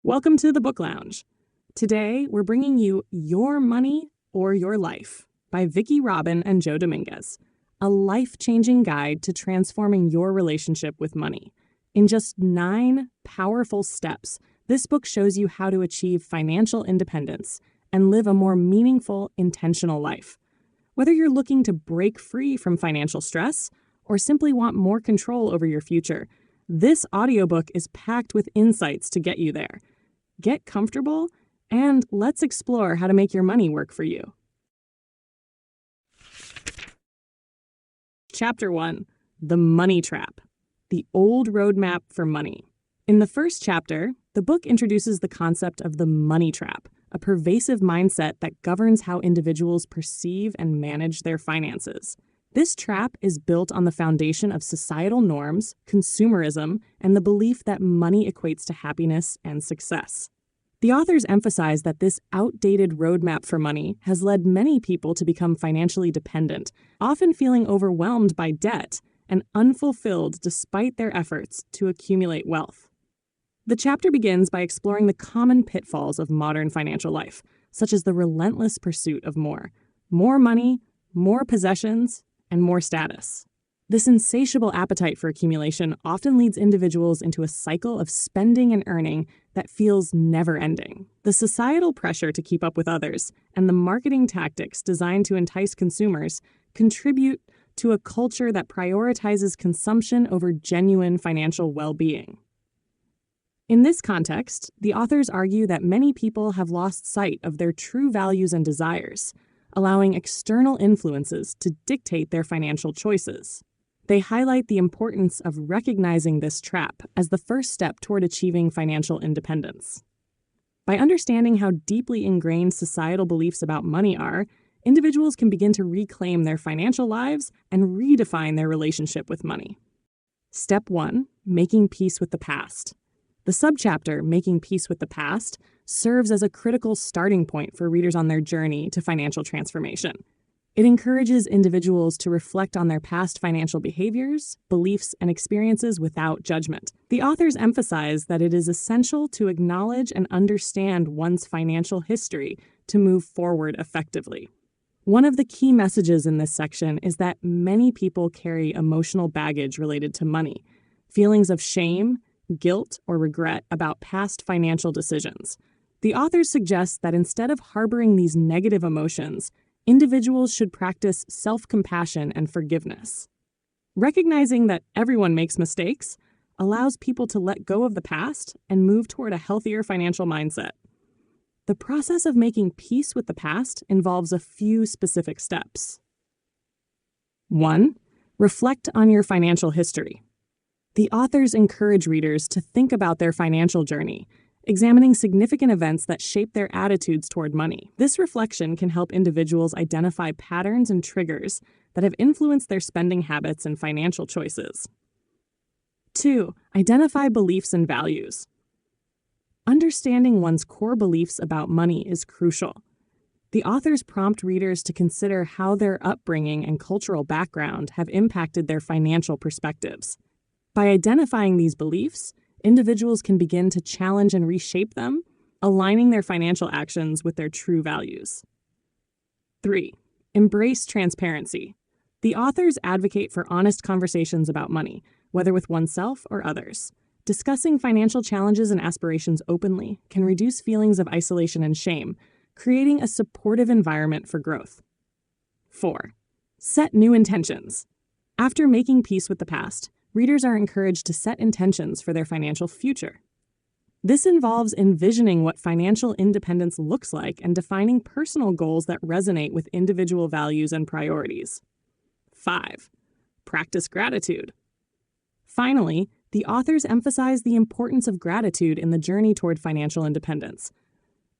Welcome to the Book Lounge. Today, we're bringing you Your Money or Your Life by Vicki and Joe Dominguez, a life-changing guide to transforming your relationship with money. In just 9 powerful steps, this book shows you how to achieve financial independence and live a more meaningful, intentional life. Whether you're looking to break free from financial stress or simply want more control over your future, this audiobook is packed with insights to get you there. Get comfortable, and let's explore how to make your money work for you. Chapter 1. The Money Trap. The Old Roadmap for Money. In the first chapter, the book introduces the concept of the money trap, a pervasive mindset that governs how individuals perceive and manage their finances. This trap is built on the foundation of societal norms, consumerism, and the belief that money equates to happiness and success. The authors emphasize that this outdated roadmap for money has led many people to become financially dependent, often feeling overwhelmed by debt and unfulfilled despite their efforts to accumulate wealth. The chapter begins by exploring the common pitfalls of modern financial life, such as the relentless pursuit of more money, more possessions, and more status. This insatiable appetite for accumulation often leads individuals into a cycle of spending and earning that feels never-ending. The societal pressure to keep up with others and the marketing tactics designed to entice consumers contribute to a culture that prioritizes consumption over genuine financial well-being. In this context, the authors argue that many people have lost sight of their true values and desires, allowing external influences to dictate their financial choices. They highlight the importance of recognizing this trap as the first step toward achieving financial independence. By understanding how deeply ingrained societal beliefs about money are, individuals can begin to reclaim their financial lives and redefine their relationship with money. Step 1. Making peace with the past. The subchapter, Making Peace with the Past, serves as a critical starting point for readers on their journey to financial transformation. It encourages individuals to reflect on their past financial behaviors, beliefs, and experiences without judgment. The authors emphasize that it is essential to acknowledge and understand one's financial history to move forward effectively. One of the key messages in this section is that many people carry emotional baggage related to money, feelings of shame, guilt, or regret about past financial decisions. The authors suggest that instead of harboring these negative emotions, individuals should practice self-compassion and forgiveness. Recognizing that everyone makes mistakes allows people to let go of the past and move toward a healthier financial mindset. The process of making peace with the past involves a few specific steps. 1. Reflect on your financial history. The authors encourage readers to think about their financial journey, examining significant events that shape their attitudes toward money. This reflection can help individuals identify patterns and triggers that have influenced their spending habits and financial choices. 2. Identify beliefs and values. Understanding one's core beliefs about money is crucial. The authors prompt readers to consider how their upbringing and cultural background have impacted their financial perspectives. By identifying these beliefs, individuals can begin to challenge and reshape them, aligning their financial actions with their true values. 3. Embrace transparency. The authors advocate for honest conversations about money, whether with oneself or others. Discussing financial challenges and aspirations openly can reduce feelings of isolation and shame, creating a supportive environment for growth. 4. Set new intentions. After making peace with the past, readers are encouraged to set intentions for their financial future. This involves envisioning what financial independence looks like and defining personal goals that resonate with individual values and priorities. 5. Practice gratitude. Finally, the authors emphasize the importance of gratitude in the journey toward financial independence.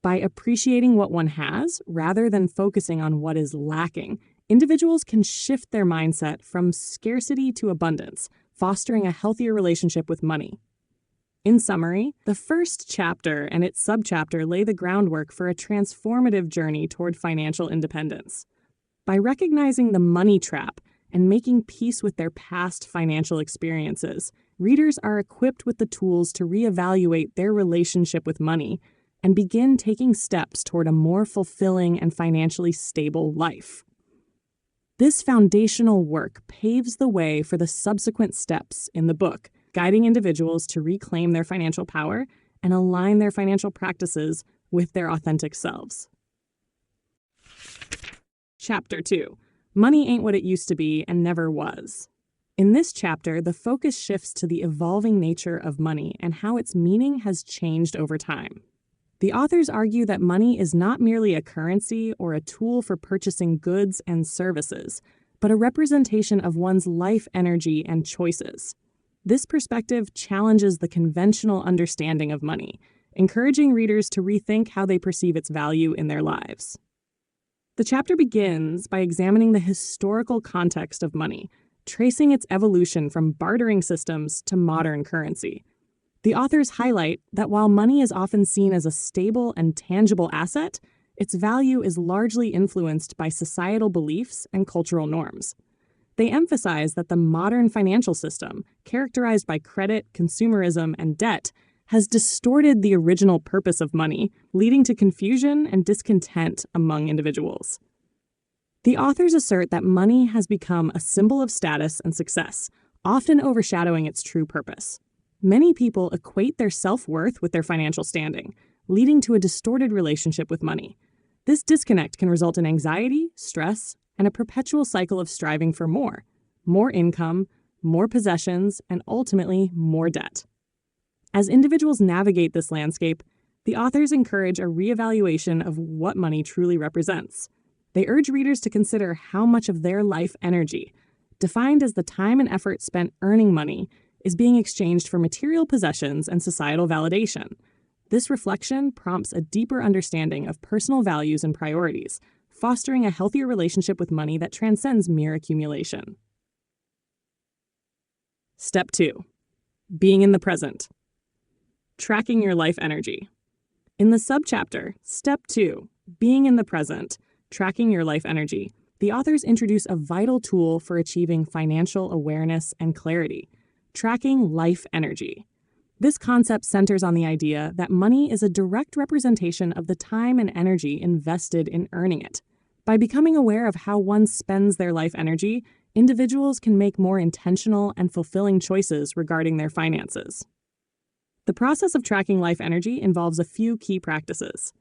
By appreciating what one has rather than focusing on what is lacking, individuals can shift their mindset from scarcity to abundance, fostering a healthier relationship with money. In summary, the first chapter and its subchapter lay the groundwork for a transformative journey toward financial independence. By recognizing the money trap and making peace with their past financial experiences, readers are equipped with the tools to reevaluate their relationship with money and begin taking steps toward a more fulfilling and financially stable life. This foundational work paves the way for the subsequent steps in the book, guiding individuals to reclaim their financial power and align their financial practices with their authentic selves. Chapter 2. Money ain't what it used to be and never was. In this chapter, the focus shifts to the evolving nature of money and how its meaning has changed over time. The authors argue that money is not merely a currency or a tool for purchasing goods and services, but a representation of one's life energy and choices. This perspective challenges the conventional understanding of money, encouraging readers to rethink how they perceive its value in their lives. The chapter begins by examining the historical context of money, tracing its evolution from bartering systems to modern currency. The authors highlight that while money is often seen as a stable and tangible asset, its value is largely influenced by societal beliefs and cultural norms. They emphasize that the modern financial system, characterized by credit, consumerism, and debt, has distorted the original purpose of money, leading to confusion and discontent among individuals. The authors assert that money has become a symbol of status and success, often overshadowing its true purpose. Many people equate their self-worth with their financial standing, leading to a distorted relationship with money. This disconnect can result in anxiety, stress, and a perpetual cycle of striving for more income, more possessions, and ultimately more debt. As individuals navigate this landscape, the authors encourage a reevaluation of what money truly represents. They urge readers to consider how much of their life energy, defined as the time and effort spent earning money, is being exchanged for material possessions and societal validation. This reflection prompts a deeper understanding of personal values and priorities, fostering a healthier relationship with money that transcends mere accumulation. Step 2. Being in the present. Tracking your life energy. In the subchapter, Step 2, Being in the Present, Tracking Your Life Energy, the authors introduce a vital tool for achieving financial awareness and clarity: tracking life energy. This concept centers on the idea that money is a direct representation of the time and energy invested in earning it. By becoming aware of how one spends their life energy, individuals can make more intentional and fulfilling choices regarding their finances. The process of tracking life energy involves a few key practices.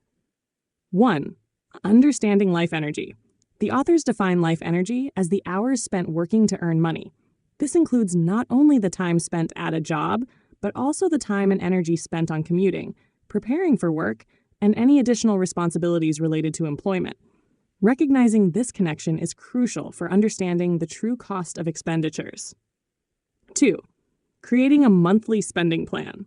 1. Understanding life energy. The authors define life energy as the hours spent working to earn money. This includes not only the time spent at a job, but also the time and energy spent on commuting, preparing for work, and any additional responsibilities related to employment. Recognizing this connection is crucial for understanding the true cost of expenditures. 2. Creating a monthly spending plan.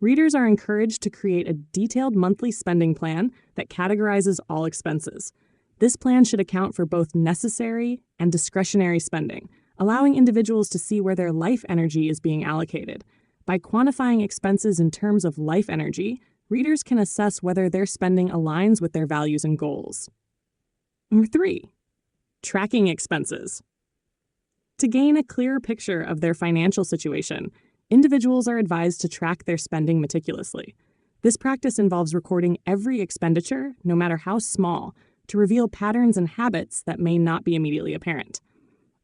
Readers are encouraged to create a detailed monthly spending plan that categorizes all expenses. This plan should account for both necessary and discretionary spending, allowing individuals to see where their life energy is being allocated. By quantifying expenses in terms of life energy, readers can assess whether their spending aligns with their values and goals. Number 3. Tracking expenses. To gain a clearer picture of their financial situation, individuals are advised to track their spending meticulously. This practice involves recording every expenditure, no matter how small, to reveal patterns and habits that may not be immediately apparent.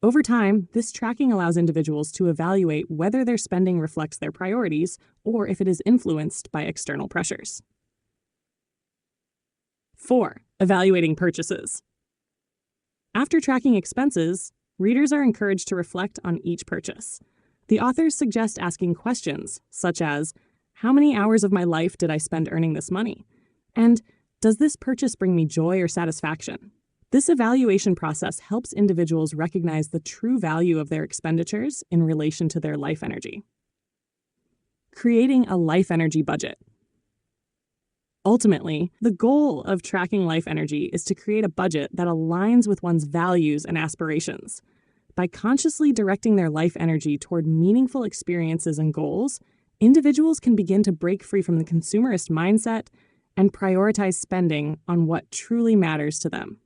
Over time, this tracking allows individuals to evaluate whether their spending reflects their priorities or if it is influenced by external pressures. 4. Evaluating purchases. After tracking expenses, readers are encouraged to reflect on each purchase. The authors suggest asking questions such as, how many hours of my life did I spend earning this money? And does this purchase bring me joy or satisfaction? This evaluation process helps individuals recognize the true value of their expenditures in relation to their life energy. Creating a life energy budget. Ultimately, the goal of tracking life energy is to create a budget that aligns with one's values and aspirations. By consciously directing their life energy toward meaningful experiences and goals, individuals can begin to break free from the consumerist mindset and prioritize spending on what truly matters to them.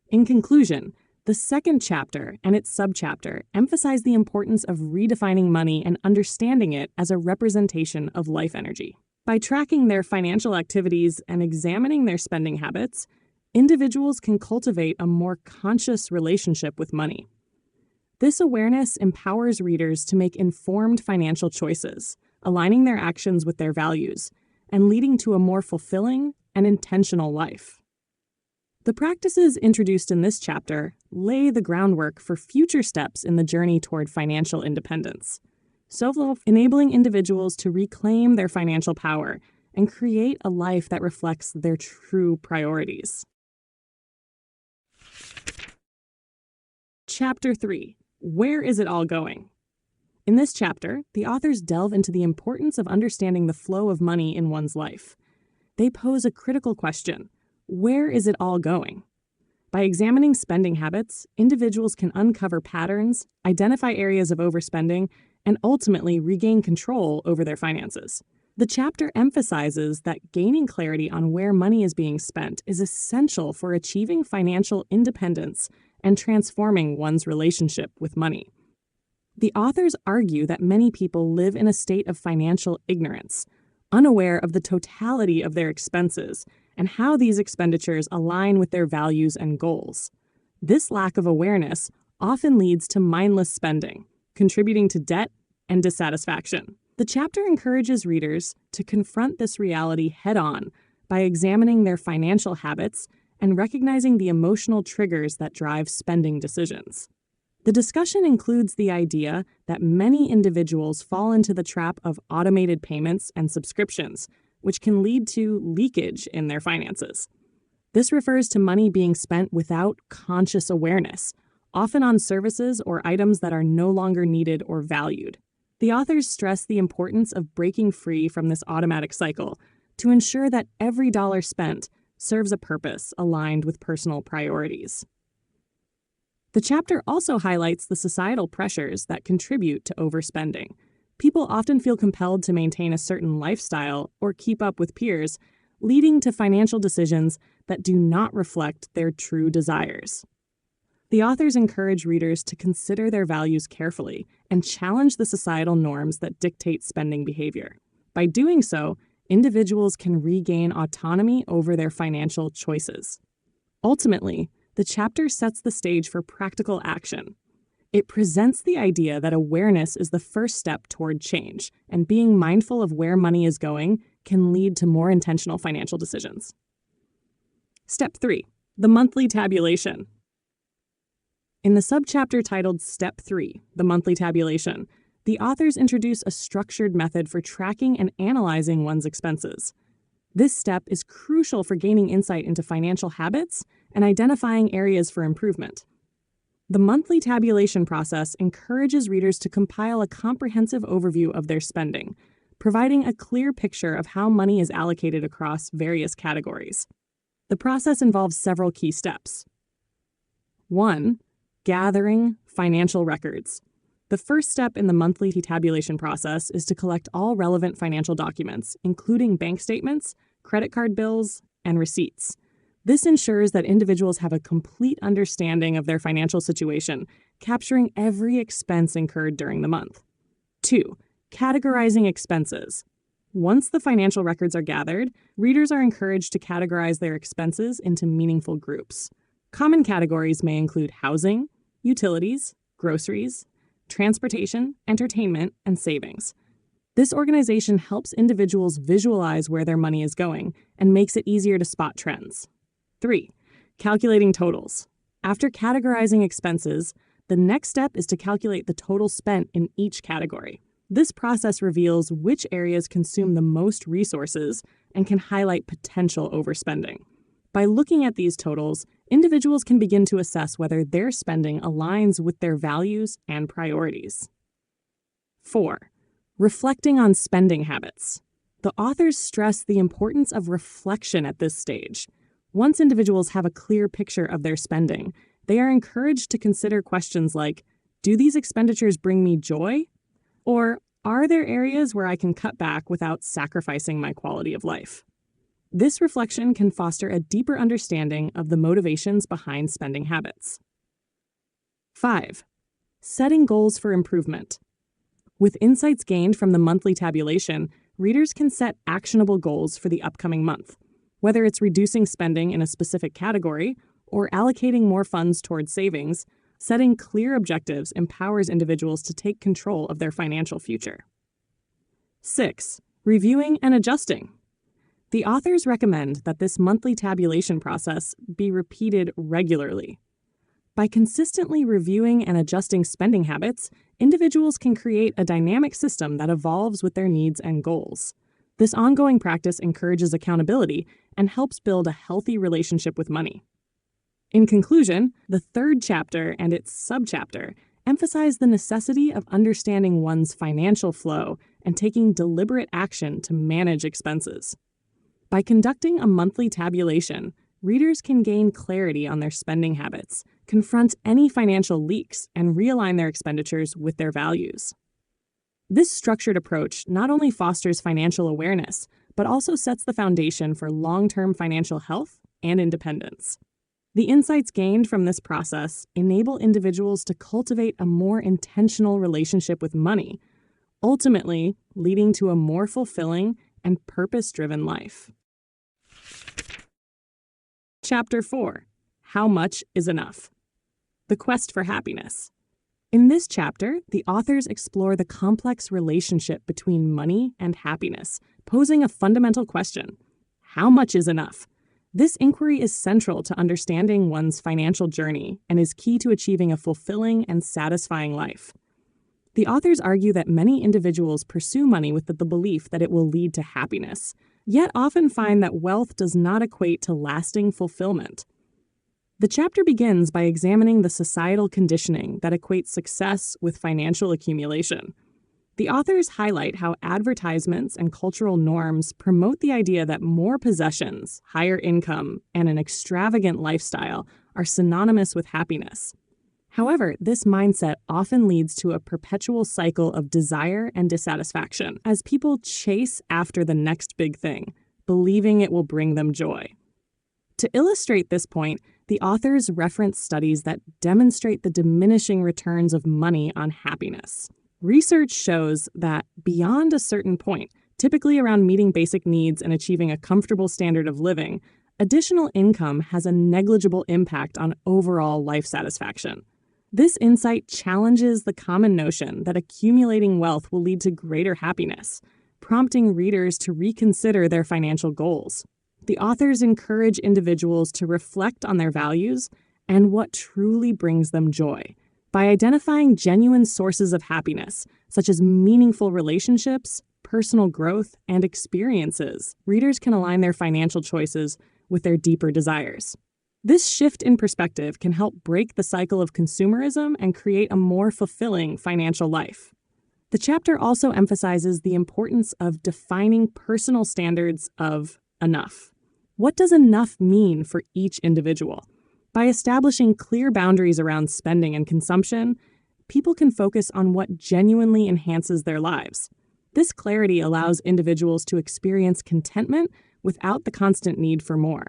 In conclusion, The second chapter and its subchapter emphasize the importance of redefining money and understanding it as a representation of life energy. By tracking their financial activities and examining their spending habits, individuals can cultivate a more conscious relationship with money. This awareness empowers readers to make informed financial choices, aligning their actions with their values, and leading to a more fulfilling and intentional life. The practices introduced in this chapter lay the groundwork for future steps in the journey toward financial independence, enabling individuals to reclaim their financial power and create a life that reflects their true priorities. Chapter 3. Where is it all going? In this chapter, the authors delve into the importance of understanding the flow of money in one's life. They pose a critical question: where is it all going? By examining spending habits, individuals can uncover patterns, identify areas of overspending, and ultimately regain control over their finances. The chapter emphasizes that gaining clarity on where money is being spent is essential for achieving financial independence and transforming one's relationship with money. The authors argue that many people live in a state of financial ignorance, unaware of the totality of their expenses and how these expenditures align with their values and goals. This lack of awareness often leads to mindless spending, contributing to debt and dissatisfaction. The chapter encourages readers to confront this reality head-on by examining their financial habits and recognizing the emotional triggers that drive spending decisions. The discussion includes the idea that many individuals fall into the trap of automated payments and subscriptions, which can lead to leakage in their finances. This refers to money being spent without conscious awareness, often on services or items that are no longer needed or valued. The authors stress the importance of breaking free from this automatic cycle to ensure that every dollar spent serves a purpose aligned with personal priorities. The chapter also highlights the societal pressures that contribute to overspending. People often feel compelled to maintain a certain lifestyle or keep up with peers, leading to financial decisions that do not reflect their true desires. The authors encourage readers to consider their values carefully and challenge the societal norms that dictate spending behavior. By doing so, individuals can regain autonomy over their financial choices. Ultimately, the chapter sets the stage for practical action. It presents the idea that awareness is the first step toward change, and being mindful of where money is going can lead to more intentional financial decisions. Step 3. The monthly tabulation. In the subchapter titled Step 3, the monthly tabulation, the authors introduce a structured method for tracking and analyzing one's expenses. This step is crucial for gaining insight into financial habits and identifying areas for improvement. The monthly tabulation process encourages readers to compile a comprehensive overview of their spending, providing a clear picture of how money is allocated across various categories. The process involves several key steps. 1. Gathering financial records. The first step in the monthly tabulation process is to collect all relevant financial documents, including bank statements, credit card bills, and receipts. This ensures that individuals have a complete understanding of their financial situation, capturing every expense incurred during the month. 2. Categorizing expenses. Once the financial records are gathered, readers are encouraged to categorize their expenses into meaningful groups. Common categories may include housing, utilities, groceries, transportation, entertainment, and savings. This organization helps individuals visualize where their money is going and makes it easier to spot trends. 3. Calculating totals. After categorizing expenses, the next step is to calculate the total spent in each category. This process reveals which areas consume the most resources and can highlight potential overspending. By looking at these totals, individuals can begin to assess whether their spending aligns with their values and priorities. 4. Reflecting on spending habits. The authors stress the importance of reflection at this stage. Once individuals have a clear picture of their spending, they are encouraged to consider questions like, do these expenditures bring me joy? Or are there areas where I can cut back without sacrificing my quality of life? This reflection can foster a deeper understanding of the motivations behind spending habits. 5. Setting goals for improvement. With insights gained from the monthly tabulation, readers can set actionable goals for the upcoming month, whether it's reducing spending in a specific category or allocating more funds towards savings. Setting clear objectives empowers individuals to take control of their financial future. 6. Reviewing and adjusting. The authors recommend that this monthly tabulation process be repeated regularly. By consistently reviewing and adjusting spending habits, individuals can create a dynamic system that evolves with their needs and goals. This ongoing practice encourages accountability and helps build a healthy relationship with money. In conclusion, the third chapter and its subchapter emphasize the necessity of understanding one's financial flow and taking deliberate action to manage expenses. By conducting a monthly tabulation, readers can gain clarity on their spending habits, confront any financial leaks, and realign their expenditures with their values. This structured approach not only fosters financial awareness, but also sets the foundation for long-term financial health and independence. The insights gained from this process enable individuals to cultivate a more intentional relationship with money, ultimately leading to a more fulfilling and purpose-driven life. Chapter 4. How much is enough? The quest for happiness. In this chapter, the authors explore the complex relationship between money and happiness, posing a fundamental question: how much is enough? This inquiry is central to understanding one's financial journey and is key to achieving a fulfilling and satisfying life. The authors argue that many individuals pursue money with the belief that it will lead to happiness, yet often find that wealth does not equate to lasting fulfillment. The chapter begins by examining the societal conditioning that equates success with financial accumulation. The authors highlight how advertisements and cultural norms promote the idea that more possessions, higher income, and an extravagant lifestyle are synonymous with happiness. However, this mindset often leads to a perpetual cycle of desire and dissatisfaction as people chase after the next big thing, believing it will bring them joy. To illustrate this point, the authors reference studies that demonstrate the diminishing returns of money on happiness. Research shows that beyond a certain point, typically around meeting basic needs and achieving a comfortable standard of living, additional income has a negligible impact on overall life satisfaction. This insight challenges the common notion that accumulating wealth will lead to greater happiness, prompting readers to reconsider their financial goals. The authors encourage individuals to reflect on their values and what truly brings them joy. By identifying genuine sources of happiness, such as meaningful relationships, personal growth, and experiences, readers can align their financial choices with their deeper desires. This shift in perspective can help break the cycle of consumerism and create a more fulfilling financial life. The chapter also emphasizes the importance of defining personal standards of enough. What does enough mean for each individual? By establishing clear boundaries around spending and consumption, people can focus on what genuinely enhances their lives. This clarity allows individuals to experience contentment without the constant need for more.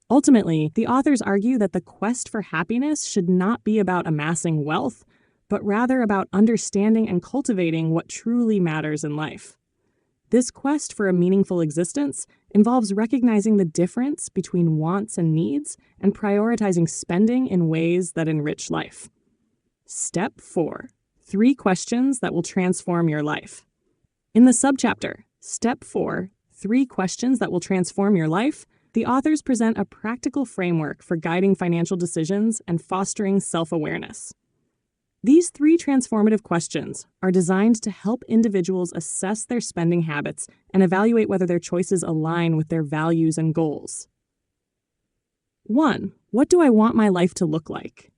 Ultimately, the authors argue that the quest for happiness should not be about amassing wealth, but rather about understanding and cultivating what truly matters in life. This quest for a meaningful existence involves recognizing the difference between wants and needs and prioritizing spending in ways that enrich life. Step 4. 3 questions that will transform your life. In the subchapter, Step 4, 3 questions that will transform your life, the authors present a practical framework for guiding financial decisions and fostering self-awareness. These 3 transformative questions are designed to help individuals assess their spending habits and evaluate whether their choices align with their values and goals. 1. What do I want my life to look like?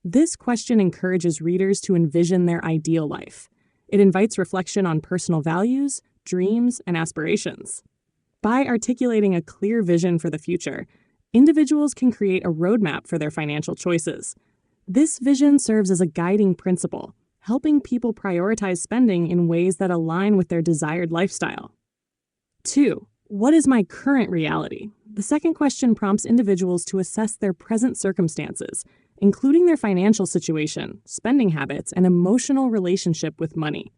This question encourages readers to envision their ideal life. It invites reflection on personal values, dreams, and aspirations. By articulating a clear vision for the future, individuals can create a roadmap for their financial choices. This vision serves as a guiding principle, helping people prioritize spending in ways that align with their desired lifestyle. 2. What is my current reality? The second question prompts individuals to assess their present circumstances. including their financial situation, spending habits, and emotional relationship with money.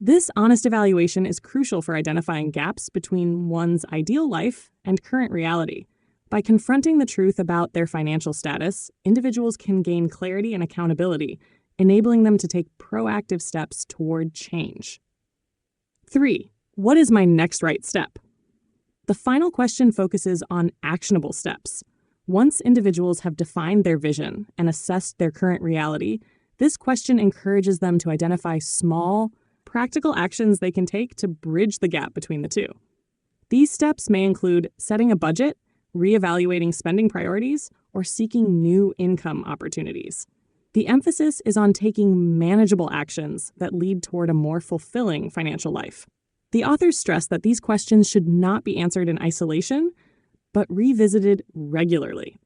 This honest evaluation is crucial for identifying gaps between one's ideal life and current reality. By confronting the truth about their financial status, individuals can gain clarity and accountability, enabling them to take proactive steps toward change. 3. What is my next right step? The final question focuses on actionable steps. Once individuals have defined their vision and assessed their current reality, this question encourages them to identify small, practical actions they can take to bridge the gap between the two. These steps may include setting a budget, reevaluating spending priorities, or seeking new income opportunities. The emphasis is on taking manageable actions that lead toward a more fulfilling financial life. The authors stress that these questions should not be answered in isolation, but revisited regularly.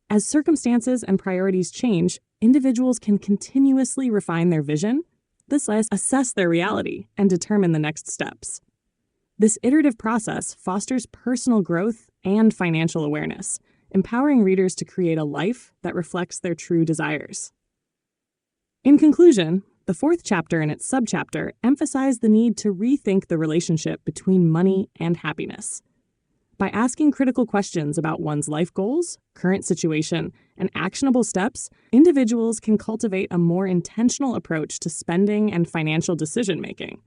As circumstances and priorities change, individuals can continuously refine their vision, assess their reality, and determine the next steps. This iterative process fosters personal growth and financial awareness, empowering readers to create a life that reflects their true desires. In conclusion, the 4th chapter and its subchapter emphasize the need to rethink the relationship between money and happiness. By asking critical questions about one's life goals, current situation, and actionable steps, individuals can cultivate a more intentional approach to spending and financial decision-making.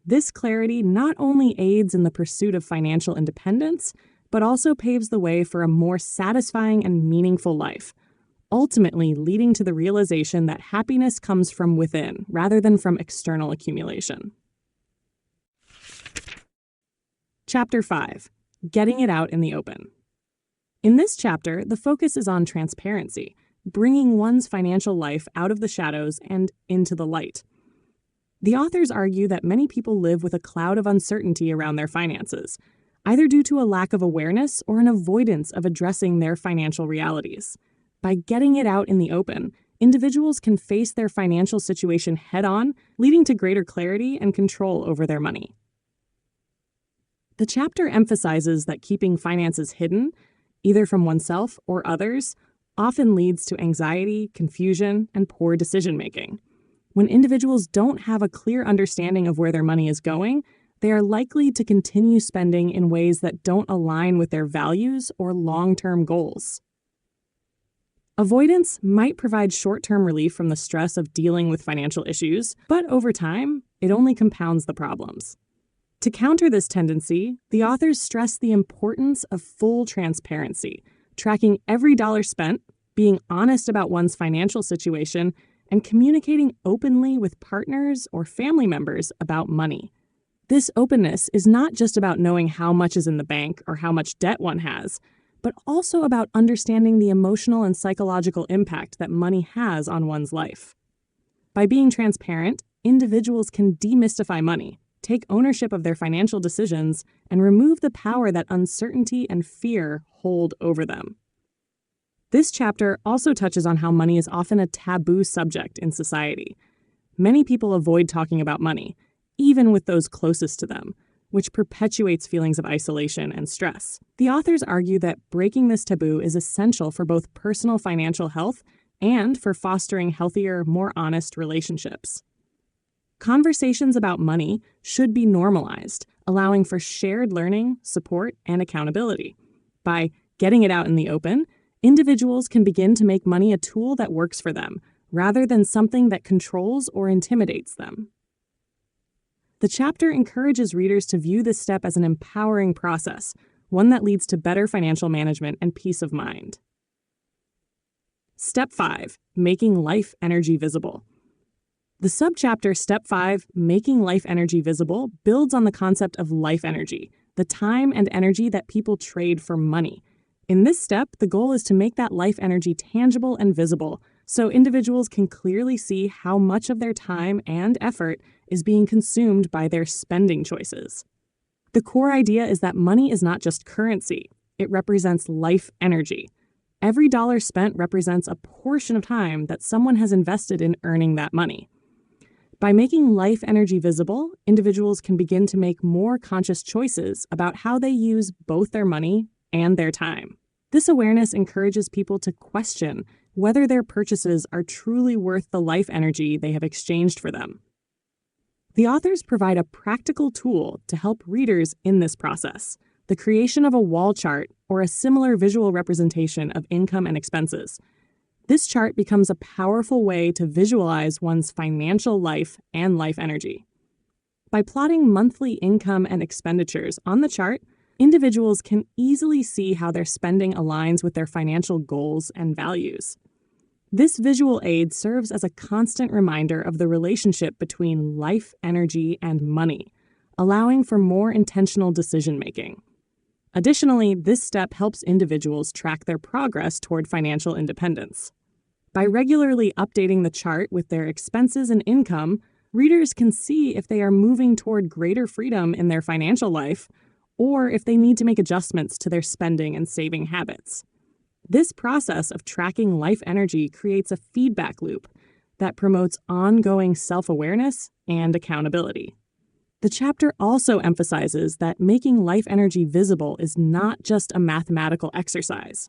This clarity not only aids in the pursuit of financial independence, but also paves the way for a more satisfying and meaningful life, ultimately leading to the realization that happiness comes from within rather than from external accumulation. Chapter 5. Getting it out in the open. In this chapter, the focus is on transparency, bringing one's financial life out of the shadows and into the light. The authors argue that many people live with a cloud of uncertainty around their finances, either due to a lack of awareness or an avoidance of addressing their financial realities. By getting it out in the open, individuals can face their financial situation head-on, leading to greater clarity and control over their money. The chapter emphasizes that keeping finances hidden, either from oneself or others, often leads to anxiety, confusion, and poor decision-making. When individuals don't have a clear understanding of where their money is going, they are likely to continue spending in ways that don't align with their values or long-term goals. Avoidance might provide short-term relief from the stress of dealing with financial issues, but over time, it only compounds the problems. To counter this tendency, the authors stress the importance of full transparency, tracking every dollar spent, being honest about one's financial situation, and communicating openly with partners or family members about money. This openness is not just about knowing how much is in the bank or how much debt one has, but also about understanding the emotional and psychological impact that money has on one's life. By being transparent, individuals can demystify money, take ownership of their financial decisions, and remove the power that uncertainty and fear hold over them. This chapter also touches on how money is often a taboo subject in society. Many people avoid talking about money, even with those closest to them, which perpetuates feelings of isolation and stress. The authors argue that breaking this taboo is essential for both personal financial health and for fostering healthier, more honest relationships. Conversations about money should be normalized, allowing for shared learning, support, and accountability. By getting it out in the open, individuals can begin to make money a tool that works for them, rather than something that controls or intimidates them. The chapter encourages readers to view this step as an empowering process, one that leads to better financial management and peace of mind. Step 5. Making life energy visible. The subchapter Step 5, Making Life Energy Visible, builds on the concept of life energy, the time and energy that people trade for money. In this step, the goal is to make that life energy tangible and visible, so individuals can clearly see how much of their time and effort is being consumed by their spending choices. The core idea is that money is not just currency, it represents life energy. Every dollar spent represents a portion of time that someone has invested in earning that money. By making life energy visible, individuals can begin to make more conscious choices about how they use both their money and their time. This awareness encourages people to question whether their purchases are truly worth the life energy they have exchanged for them. The authors provide a practical tool to help readers in this process: the creation of a wall chart or a similar visual representation of income and expenses. This chart becomes a powerful way to visualize one's financial life and life energy. By plotting monthly income and expenditures on the chart, individuals can easily see how their spending aligns with their financial goals and values. This visual aid serves as a constant reminder of the relationship between life energy and money, allowing for more intentional decision-making. Additionally, this step helps individuals track their progress toward financial independence. By regularly updating the chart with their expenses and income, readers can see if they are moving toward greater freedom in their financial life or if they need to make adjustments to their spending and saving habits. This process of tracking life energy creates a feedback loop that promotes ongoing self-awareness and accountability. The chapter also emphasizes that making life energy visible is not just a mathematical exercise.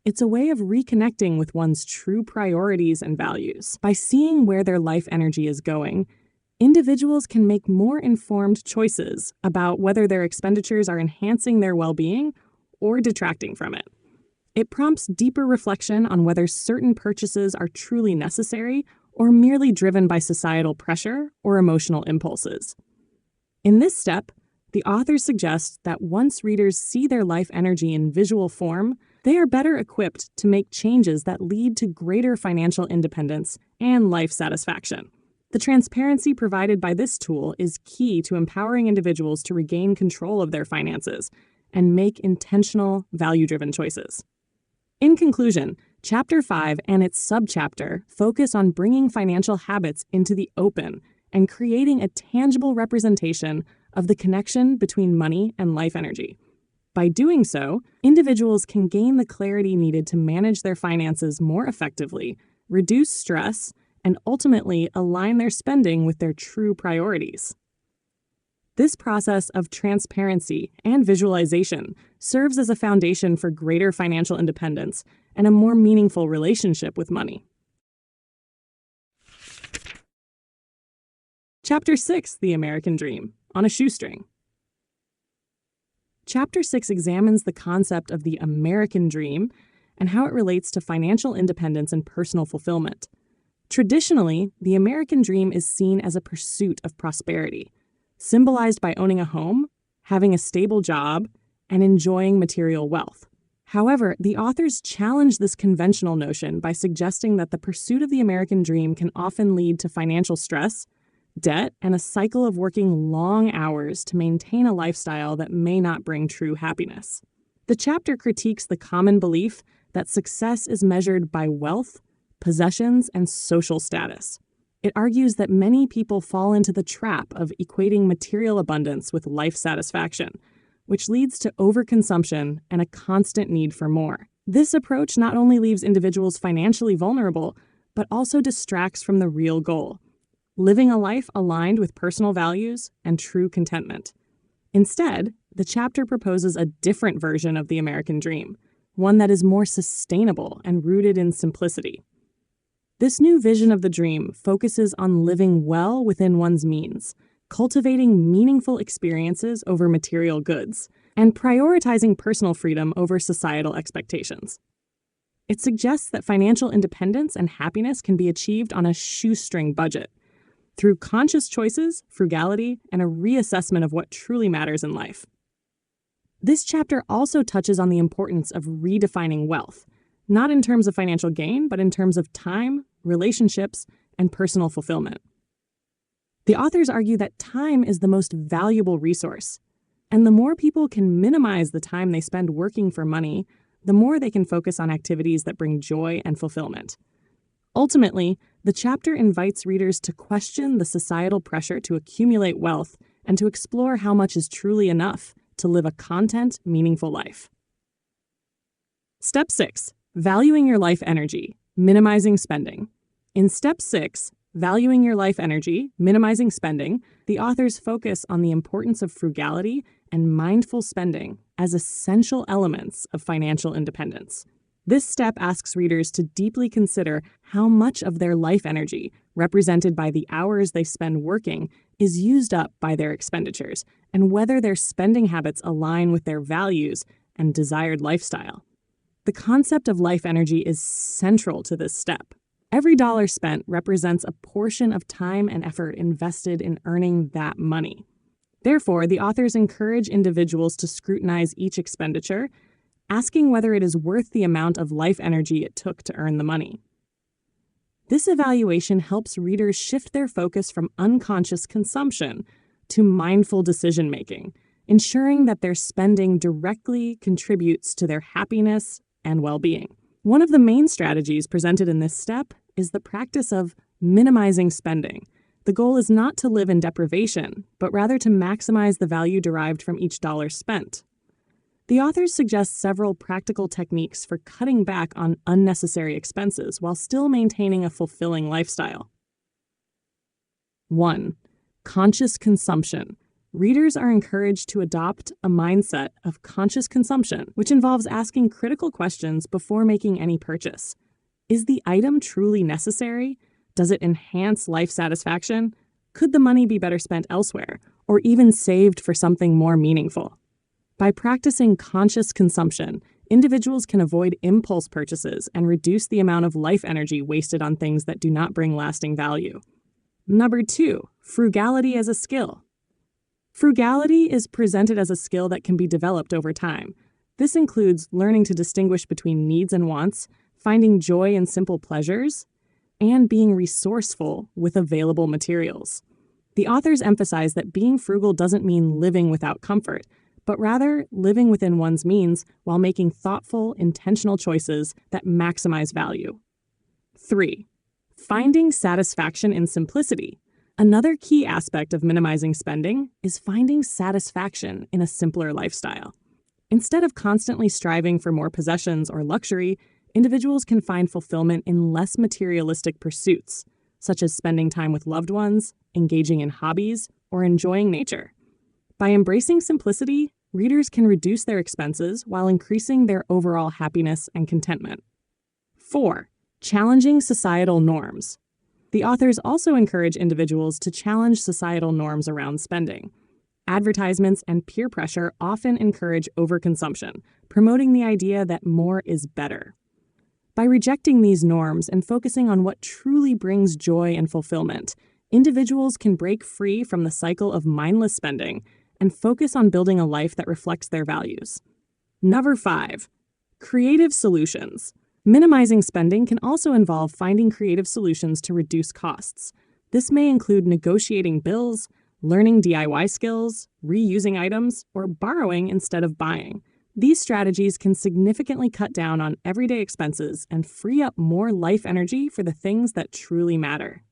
It's a way of reconnecting with one's true priorities and values. By seeing where their life energy is going, individuals can make more informed choices about whether their expenditures are enhancing their well-being or detracting from it. It prompts deeper reflection on whether certain purchases are truly necessary or merely driven by societal pressure or emotional impulses. In this step, the authors suggest that once readers see their life energy in visual form, they are better equipped to make changes that lead to greater financial independence and life satisfaction. The transparency provided by this tool is key to empowering individuals to regain control of their finances and make intentional, value-driven choices. In conclusion, Chapter 5 and its subchapter focus on bringing financial habits into the open and creating a tangible representation of the connection between money and life energy. By doing so, individuals can gain the clarity needed to manage their finances more effectively, reduce stress, and ultimately align their spending with their true priorities. This process of transparency and visualization serves as a foundation for greater financial independence and a more meaningful relationship with money. Chapter 6, The American Dream, on a Shoestring. Chapter 6 examines the concept of the American dream and how it relates to financial independence and personal fulfillment. Traditionally, the American dream is seen as a pursuit of prosperity, symbolized by owning a home, having a stable job, and enjoying material wealth. However, the authors challenge this conventional notion by suggesting that the pursuit of the American dream can often lead to financial stress, debt, and a cycle of working long hours to maintain a lifestyle that may not bring true happiness. The chapter critiques the common belief that success is measured by wealth, possessions, and social status. It argues that many people fall into the trap of equating material abundance with life satisfaction, which leads to overconsumption and a constant need for more. This approach not only leaves individuals financially vulnerable, but also distracts from the real goal: living a life aligned with personal values and true contentment. Instead, the chapter proposes a different version of the American dream, one that is more sustainable and rooted in simplicity. This new vision of the dream focuses on living well within one's means, cultivating meaningful experiences over material goods, and prioritizing personal freedom over societal expectations. It suggests that financial independence and happiness can be achieved on a shoestring budget, through conscious choices, frugality, and a reassessment of what truly matters in life. This chapter also touches on the importance of redefining wealth, not in terms of financial gain, but in terms of time, relationships, and personal fulfillment. The authors argue that time is the most valuable resource, and the more people can minimize the time they spend working for money, the more they can focus on activities that bring joy and fulfillment. Ultimately, the chapter invites readers to question the societal pressure to accumulate wealth and to explore how much is truly enough to live a content, meaningful life. Step 6. Valuing your life energy, minimizing spending. In Step 6, Valuing Your Life Energy, Minimizing Spending, the authors focus on the importance of frugality and mindful spending as essential elements of financial independence. This step asks readers to deeply consider how much of their life energy, represented by the hours they spend working, is used up by their expenditures, and whether their spending habits align with their values and desired lifestyle. The concept of life energy is central to this step. Every dollar spent represents a portion of time and effort invested in earning that money. Therefore, the authors encourage individuals to scrutinize each expenditure, asking whether it is worth the amount of life energy it took to earn the money. This evaluation helps readers shift their focus from unconscious consumption to mindful decision-making, ensuring that their spending directly contributes to their happiness and well-being. One of the main strategies presented in this step is the practice of minimizing spending. The goal is not to live in deprivation, but rather to maximize the value derived from each dollar spent. The authors suggest several practical techniques for cutting back on unnecessary expenses while still maintaining a fulfilling lifestyle. 1. Conscious consumption. Readers are encouraged to adopt a mindset of conscious consumption, which involves asking critical questions before making any purchase. Is the item truly necessary? Does it enhance life satisfaction? Could the money be better spent elsewhere, or even saved for something more meaningful? By practicing conscious consumption, individuals can avoid impulse purchases and reduce the amount of life energy wasted on things that do not bring lasting value. Number 2, frugality as a skill. Frugality is presented as a skill that can be developed over time. This includes learning to distinguish between needs and wants, finding joy in simple pleasures, and being resourceful with available materials. The authors emphasize that being frugal doesn't mean living without comfort, but rather living within one's means while making thoughtful, intentional choices that maximize value. 3. Finding satisfaction in simplicity. Another key aspect of minimizing spending is finding satisfaction in a simpler lifestyle. Instead of constantly striving for more possessions or luxury, individuals can find fulfillment in less materialistic pursuits, such as spending time with loved ones, engaging in hobbies, or enjoying nature. By embracing simplicity, readers can reduce their expenses while increasing their overall happiness and contentment. 4. Challenging societal norms. The authors also encourage individuals to challenge societal norms around spending. Advertisements and peer pressure often encourage overconsumption, promoting the idea that more is better. By rejecting these norms and focusing on what truly brings joy and fulfillment, individuals can break free from the cycle of mindless spending and focus on building a life that reflects their values. Number 5, creative solutions. Minimizing spending can also involve finding creative solutions to reduce costs. This may include negotiating bills, learning DIY skills, reusing items, or borrowing instead of buying. These strategies can significantly cut down on everyday expenses and free up more life energy for the things that truly matter.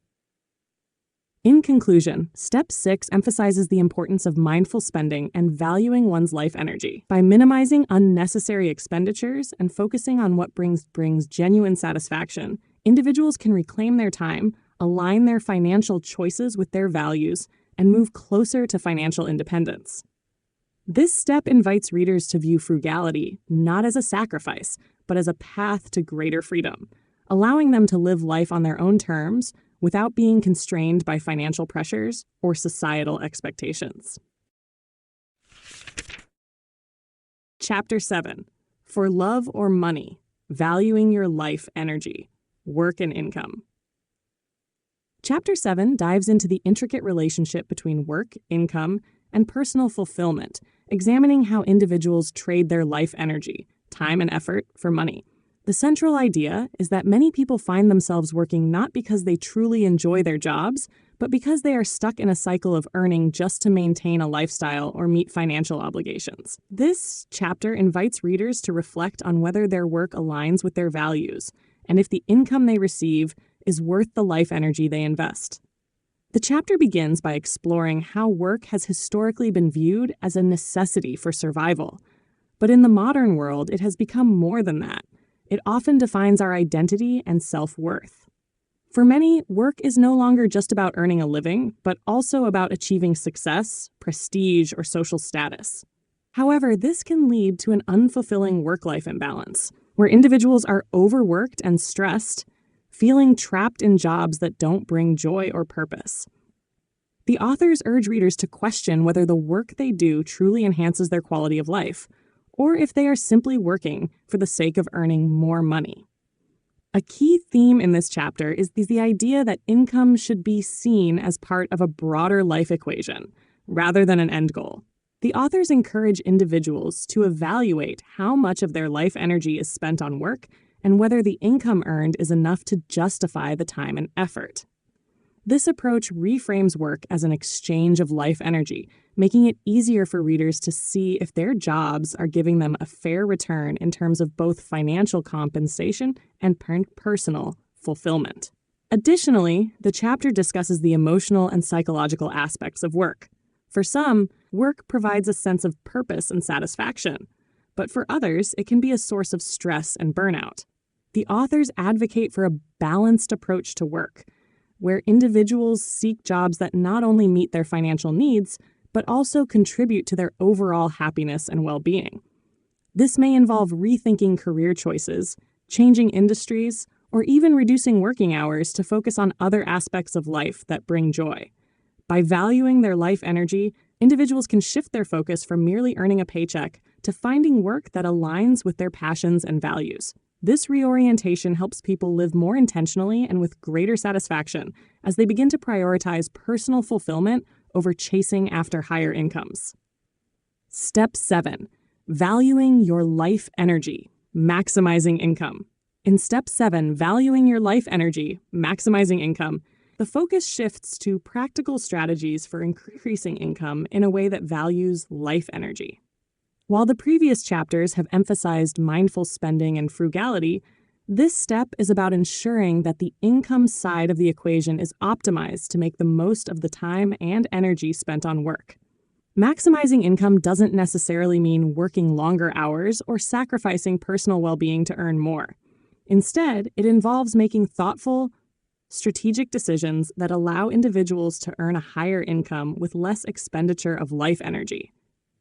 In conclusion, Step 6 emphasizes the importance of mindful spending and valuing one's life energy. By minimizing unnecessary expenditures and focusing on what brings genuine satisfaction, individuals can reclaim their time, align their financial choices with their values, and move closer to financial independence. This step invites readers to view frugality not as a sacrifice, but as a path to greater freedom, allowing them to live life on their own terms without being constrained by financial pressures or societal expectations. Chapter 7. For Love or Money, Valuing Your Life Energy, Work and Income. Chapter 7 dives into the intricate relationship between work, income, and personal fulfillment, examining how individuals trade their life energy, time and effort, for money. The central idea is that many people find themselves working not because they truly enjoy their jobs, but because they are stuck in a cycle of earning just to maintain a lifestyle or meet financial obligations. This chapter invites readers to reflect on whether their work aligns with their values, and if the income they receive is worth the life energy they invest. The chapter begins by exploring how work has historically been viewed as a necessity for survival. But in the modern world, it has become more than that. It often defines our identity and self-worth. For many, work is no longer just about earning a living, but also about achieving success, prestige, or social status. However, this can lead to an unfulfilling work-life imbalance, where individuals are overworked and stressed, feeling trapped in jobs that don't bring joy or purpose. The authors urge readers to question whether the work they do truly enhances their quality of life, or if they are simply working for the sake of earning more money. A key theme in this chapter is the idea that income should be seen as part of a broader life equation, rather than an end goal. The authors encourage individuals to evaluate how much of their life energy is spent on work and whether the income earned is enough to justify the time and effort. This approach reframes work as an exchange of life energy, making it easier for readers to see if their jobs are giving them a fair return in terms of both financial compensation and personal fulfillment. Additionally, the chapter discusses the emotional and psychological aspects of work. For some, work provides a sense of purpose and satisfaction, but for others, it can be a source of stress and burnout. The authors advocate for a balanced approach to work, where individuals seek jobs that not only meet their financial needs, but also contribute to their overall happiness and well-being. This may involve rethinking career choices, changing industries, or even reducing working hours to focus on other aspects of life that bring joy. By valuing their life energy, individuals can shift their focus from merely earning a paycheck to finding work that aligns with their passions and values. This reorientation helps people live more intentionally and with greater satisfaction as they begin to prioritize personal fulfillment over chasing after higher incomes. Step 7. Valuing your life energy, maximizing income. In Step 7, Valuing Your Life Energy, Maximizing Income, the focus shifts to practical strategies for increasing income in a way that values life energy. While the previous chapters have emphasized mindful spending and frugality, this step is about ensuring that the income side of the equation is optimized to make the most of the time and energy spent on work. Maximizing income doesn't necessarily mean working longer hours or sacrificing personal well-being to earn more. Instead, it involves making thoughtful, strategic decisions that allow individuals to earn a higher income with less expenditure of life energy.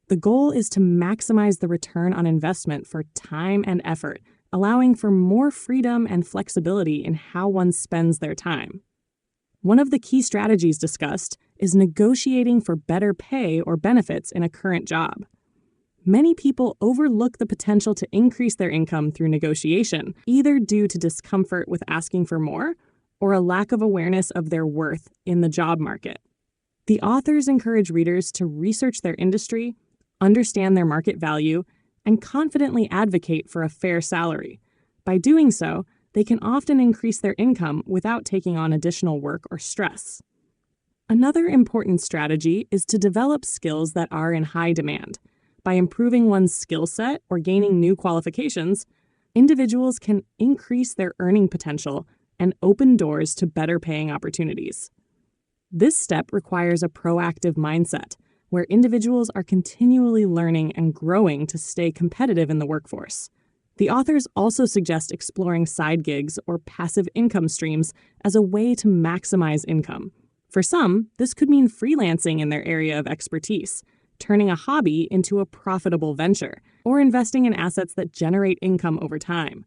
The goal is to maximize the return on investment for time and effort, allowing for more freedom and flexibility in how one spends their time. One of the key strategies discussed is negotiating for better pay or benefits in a current job. Many people overlook the potential to increase their income through negotiation, either due to discomfort with asking for more or a lack of awareness of their worth in the job market. The authors encourage readers to research their industry, understand their market value, and confidently advocate for a fair salary. By doing so, they can often increase their income without taking on additional work or stress. Another important strategy is to develop skills that are in high demand. By improving one's skill set or gaining new qualifications, individuals can increase their earning potential and open doors to better paying opportunities. This step requires a proactive mindset, where individuals are continually learning and growing to stay competitive in the workforce. The authors also suggest exploring side gigs or passive income streams as a way to maximize income. For some, this could mean freelancing in their area of expertise, turning a hobby into a profitable venture, or investing in assets that generate income over time.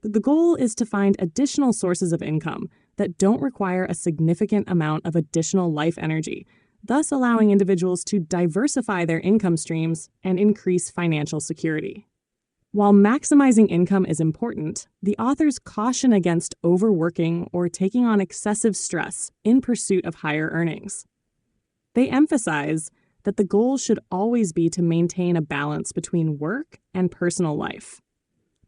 The goal is to find additional sources of income that don't require a significant amount of additional life energy, thus allowing individuals to diversify their income streams and increase financial security. While maximizing income is important, the authors caution against overworking or taking on excessive stress in pursuit of higher earnings. They emphasize that the goal should always be to maintain a balance between work and personal life.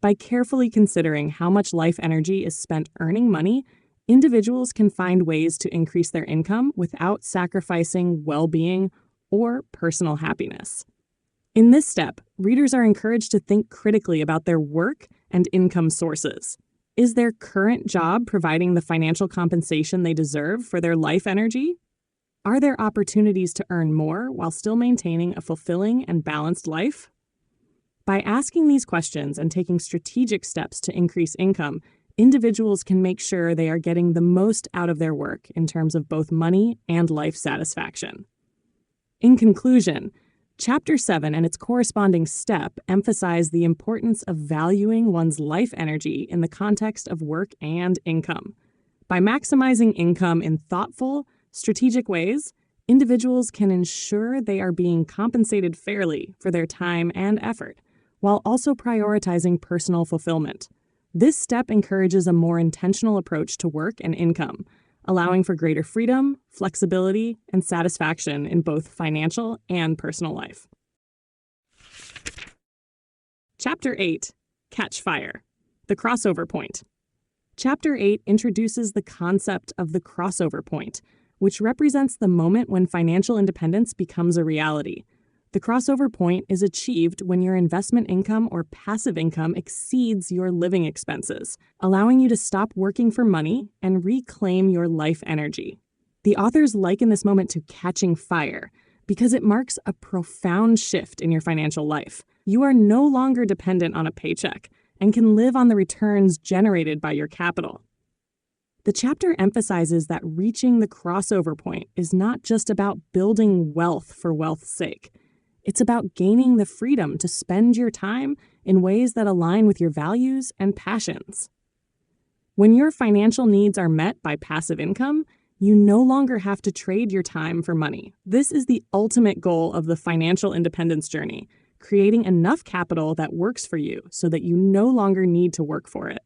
By carefully considering how much life energy is spent earning money, individuals can find ways to increase their income without sacrificing well-being or personal happiness. In this step, readers are encouraged to think critically about their work and income sources. Is their current job providing the financial compensation they deserve for their life energy? Are there opportunities to earn more while still maintaining a fulfilling and balanced life? By asking these questions and taking strategic steps to increase income, individuals can make sure they are getting the most out of their work in terms of both money and life satisfaction. In conclusion, Chapter 7 and its corresponding step emphasize the importance of valuing one's life energy in the context of work and income. By maximizing income in thoughtful, strategic ways, individuals can ensure they are being compensated fairly for their time and effort, while also prioritizing personal fulfillment. This step encourages a more intentional approach to work and income, allowing for greater freedom, flexibility, and satisfaction in both financial and personal life. Chapter 8, Catch Fire, the crossover point. Chapter 8 introduces the concept of the crossover point, which represents the moment when financial independence becomes a reality. The crossover point is achieved when your investment income or passive income exceeds your living expenses, allowing you to stop working for money and reclaim your life energy. The authors liken this moment to catching fire because it marks a profound shift in your financial life. You are no longer dependent on a paycheck and can live on the returns generated by your capital. The chapter emphasizes that reaching the crossover point is not just about building wealth for wealth's sake. It's about gaining the freedom to spend your time in ways that align with your values and passions. When your financial needs are met by passive income, you no longer have to trade your time for money. This is the ultimate goal of the financial independence journey, creating enough capital that works for you so that you no longer need to work for it.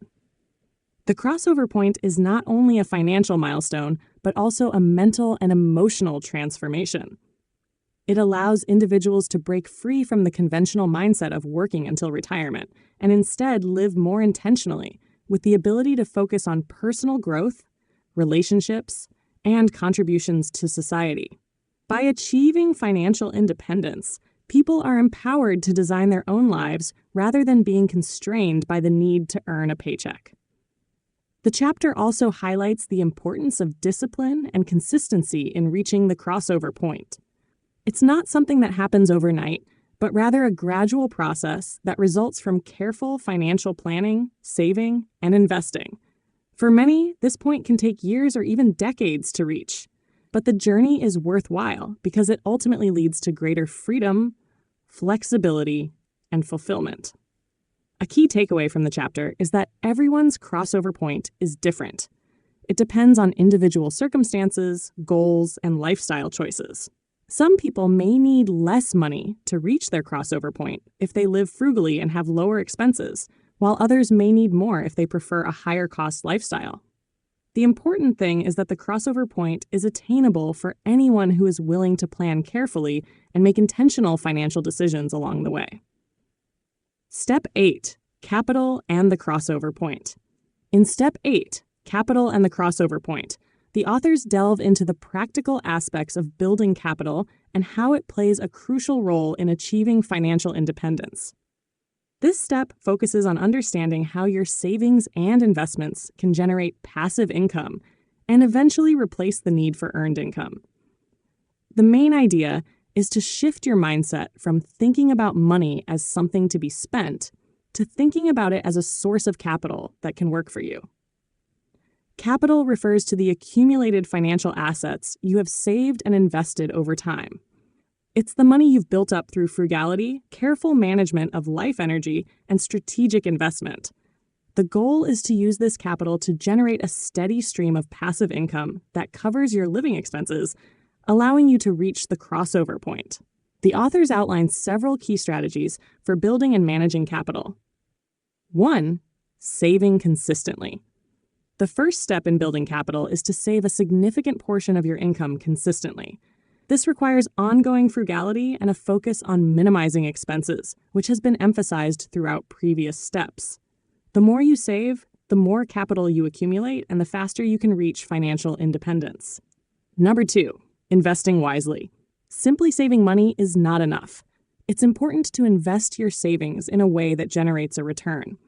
The crossover point is not only a financial milestone, but also a mental and emotional transformation. It allows individuals to break free from the conventional mindset of working until retirement and instead live more intentionally with the ability to focus on personal growth, relationships, and contributions to society. By achieving financial independence, people are empowered to design their own lives rather than being constrained by the need to earn a paycheck. The chapter also highlights the importance of discipline and consistency in reaching the crossover point. It's not something that happens overnight, but rather a gradual process that results from careful financial planning, saving, and investing. For many, this point can take years or even decades to reach, but the journey is worthwhile because it ultimately leads to greater freedom, flexibility, and fulfillment. A key takeaway from the chapter is that everyone's crossover point is different. It depends on individual circumstances, goals, and lifestyle choices. Some people may need less money to reach their crossover point if they live frugally and have lower expenses, while others may need more if they prefer a higher cost lifestyle. The important thing is that the crossover point is attainable for anyone who is willing to plan carefully and make intentional financial decisions along the way. Step 8, Capital and the crossover point. In Step 8, Capital and the crossover point, the authors delve into the practical aspects of building capital and how it plays a crucial role in achieving financial independence. This step focuses on understanding how your savings and investments can generate passive income and eventually replace the need for earned income. The main idea is to shift your mindset from thinking about money as something to be spent to thinking about it as a source of capital that can work for you. Capital refers to the accumulated financial assets you have saved and invested over time. It's the money you've built up through frugality, careful management of life energy, and strategic investment. The goal is to use this capital to generate a steady stream of passive income that covers your living expenses, allowing you to reach the crossover point. The authors outline several key strategies for building and managing capital. 1. Saving consistently. The first step in building capital is to save a significant portion of your income consistently. This requires ongoing frugality and a focus on minimizing expenses, which has been emphasized throughout previous steps. The more you save, the more capital you accumulate, and the faster you can reach financial independence. Number 2, investing wisely. Simply saving money is not enough. It's important to invest your savings in a way that generates a return.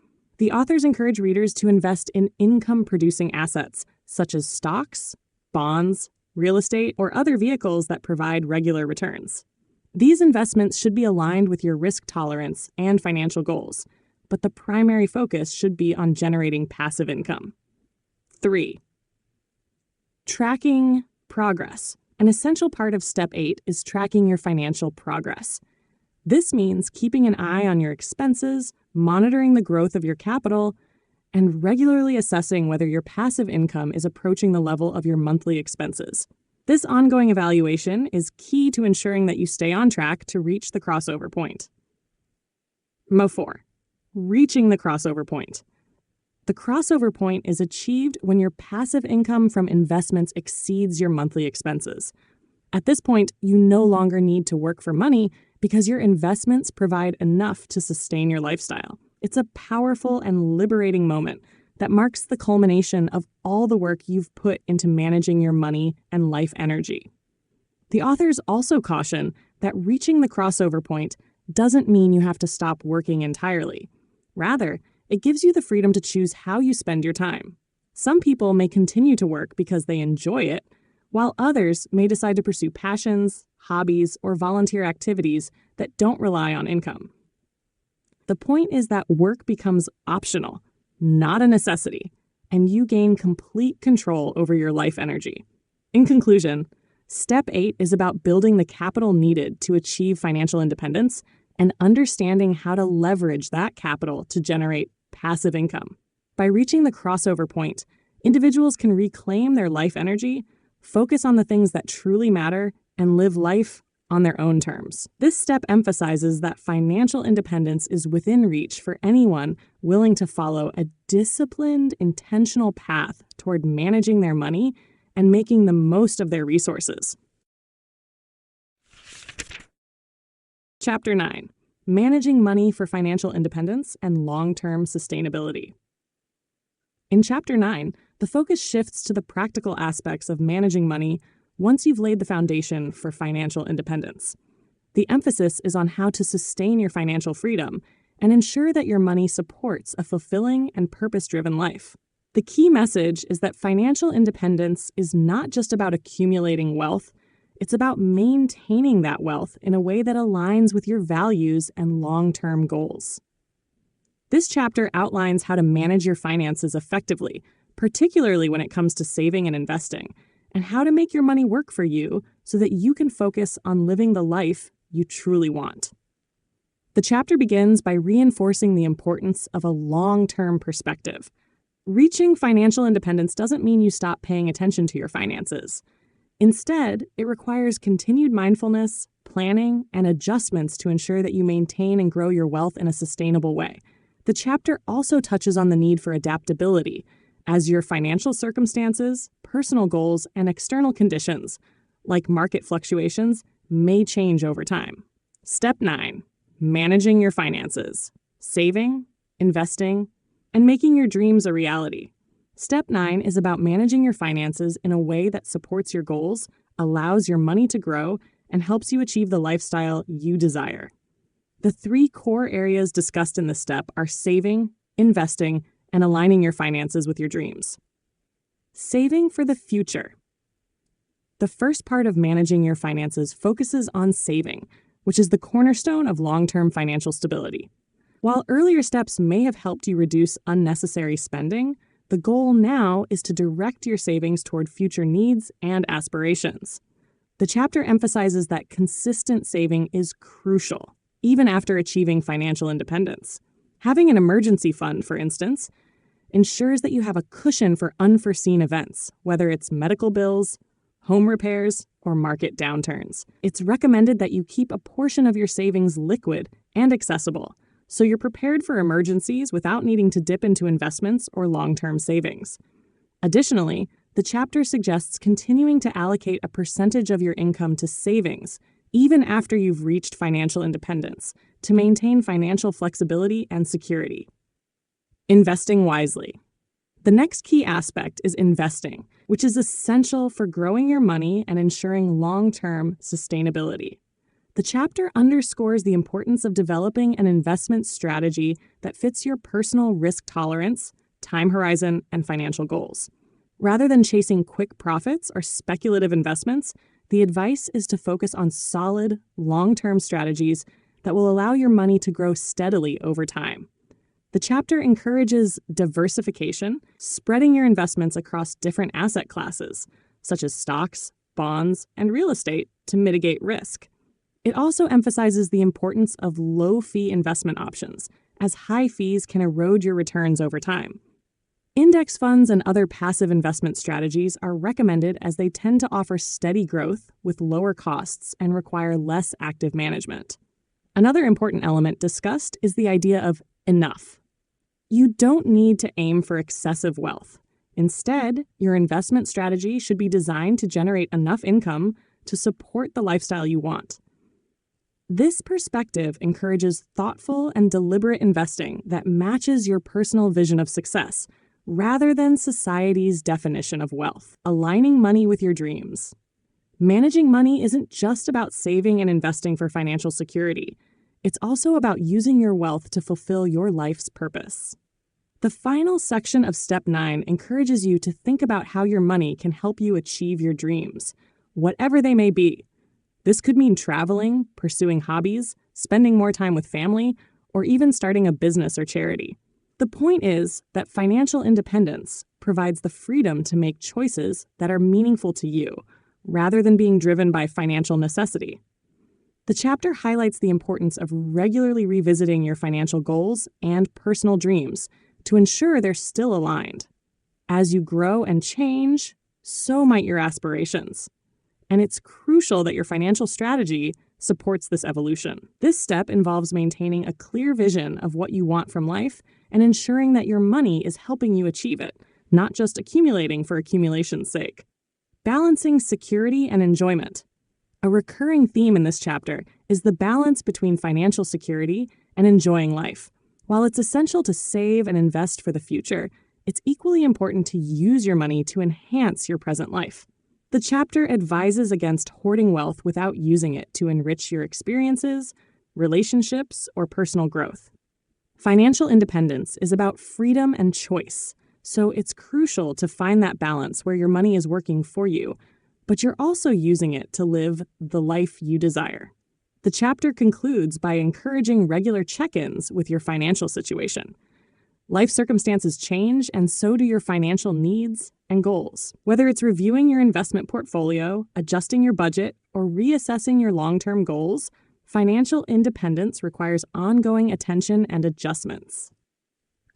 The authors encourage readers to invest in income-producing assets, such as stocks, bonds, real estate, or other vehicles that provide regular returns. These investments should be aligned with your risk tolerance and financial goals, but the primary focus should be on generating passive income. 3. Tracking progress. An essential part of Step 8 is tracking your financial progress. This means keeping an eye on your expenses, monitoring the growth of your capital, and regularly assessing whether your passive income is approaching the level of your monthly expenses. This ongoing evaluation is key to ensuring that you stay on track to reach the crossover point. Mo4. Reaching the crossover point. The crossover point is achieved when your passive income from investments exceeds your monthly expenses. At this point, you no longer need to work for money because your investments provide enough to sustain your lifestyle. It's a powerful and liberating moment that marks the culmination of all the work you've put into managing your money and life energy. The authors also caution that reaching the crossover point doesn't mean you have to stop working entirely. Rather, it gives you the freedom to choose how you spend your time. Some people may continue to work because they enjoy it, while others may decide to pursue passions, hobbies, or volunteer activities that don't rely on income. The point is that work becomes optional, not a necessity, and you gain complete control over your life energy. In conclusion, Step 8 is about building the capital needed to achieve financial independence and understanding how to leverage that capital to generate passive income. By reaching the crossover point, individuals can reclaim their life energy, focus on the things that truly matter, and live life on their own terms. This step emphasizes that financial independence is within reach for anyone willing to follow a disciplined, intentional path toward managing their money and making the most of their resources. Chapter 9. Managing Money for Financial Independence and Long-Term Sustainability. In Chapter 9, the focus shifts to the practical aspects of managing money once you've laid the foundation for financial independence. The emphasis is on how to sustain your financial freedom and ensure that your money supports a fulfilling and purpose-driven life. The key message is that financial independence is not just about accumulating wealth, it's about maintaining that wealth in a way that aligns with your values and long-term goals. This chapter outlines how to manage your finances effectively, particularly when it comes to saving and investing, and how to make your money work for you so that you can focus on living the life you truly want. The chapter begins by reinforcing the importance of a long-term perspective. Reaching financial independence doesn't mean you stop paying attention to your finances. Instead, it requires continued mindfulness, planning, and adjustments to ensure that you maintain and grow your wealth in a sustainable way. The chapter also touches on the need for adaptability, as your financial circumstances, personal goals, and external conditions, like market fluctuations, may change over time. Step 9. Managing your finances. Saving, investing, and making your dreams a reality. Step 9 is about managing your finances in a way that supports your goals, allows your money to grow, and helps you achieve the lifestyle you desire. The 3 core areas discussed in this step are saving, investing, and aligning your finances with your dreams. Saving for the future. The first part of managing your finances focuses on saving, which is the cornerstone of long-term financial stability. While earlier steps may have helped you reduce unnecessary spending, the goal now is to direct your savings toward future needs and aspirations. The chapter emphasizes that consistent saving is crucial, even after achieving financial independence. Having an emergency fund, for instance, ensures that you have a cushion for unforeseen events, whether it's medical bills, home repairs, or market downturns. It's recommended that you keep a portion of your savings liquid and accessible, so you're prepared for emergencies without needing to dip into investments or long-term savings. Additionally, the chapter suggests continuing to allocate a percentage of your income to savings, even after you've reached financial independence, to maintain financial flexibility and security. Investing wisely. The next key aspect is investing, which is essential for growing your money and ensuring long-term sustainability. The chapter underscores the importance of developing an investment strategy that fits your personal risk tolerance, time horizon, and financial goals. Rather than chasing quick profits or speculative investments, the advice is to focus on solid, long-term strategies that will allow your money to grow steadily over time. The chapter encourages diversification, spreading your investments across different asset classes, such as stocks, bonds, and real estate, to mitigate risk. It also emphasizes the importance of low-fee investment options, as high fees can erode your returns over time. Index funds and other passive investment strategies are recommended as they tend to offer steady growth with lower costs and require less active management. Another important element discussed is the idea of enough. You don't need to aim for excessive wealth. Instead, your investment strategy should be designed to generate enough income to support the lifestyle you want. This perspective encourages thoughtful and deliberate investing that matches your personal vision of success, rather than society's definition of wealth, aligning money with your dreams. Managing money isn't just about saving and investing for financial security. It's also about using your wealth to fulfill your life's purpose. The final section of Step 9 encourages you to think about how your money can help you achieve your dreams, whatever they may be. This could mean traveling, pursuing hobbies, spending more time with family, or even starting a business or charity. The point is that financial independence provides the freedom to make choices that are meaningful to you, rather than being driven by financial necessity. The chapter highlights the importance of regularly revisiting your financial goals and personal dreams to ensure they're still aligned. As you grow and change, so might your aspirations. And it's crucial that your financial strategy supports this evolution. This step involves maintaining a clear vision of what you want from life and ensuring that your money is helping you achieve it, not just accumulating for accumulation's sake. Balancing security and enjoyment. A recurring theme in this chapter is the balance between financial security and enjoying life. While it's essential to save and invest for the future, it's equally important to use your money to enhance your present life. The chapter advises against hoarding wealth without using it to enrich your experiences, relationships, or personal growth. Financial independence is about freedom and choice, so it's crucial to find that balance where your money is working for you, but you're also using it to live the life you desire. The chapter concludes by encouraging regular check-ins with your financial situation. Life circumstances change, and so do your financial needs and goals. Whether it's reviewing your investment portfolio, adjusting your budget, or reassessing your long-term goals, financial independence requires ongoing attention and adjustments.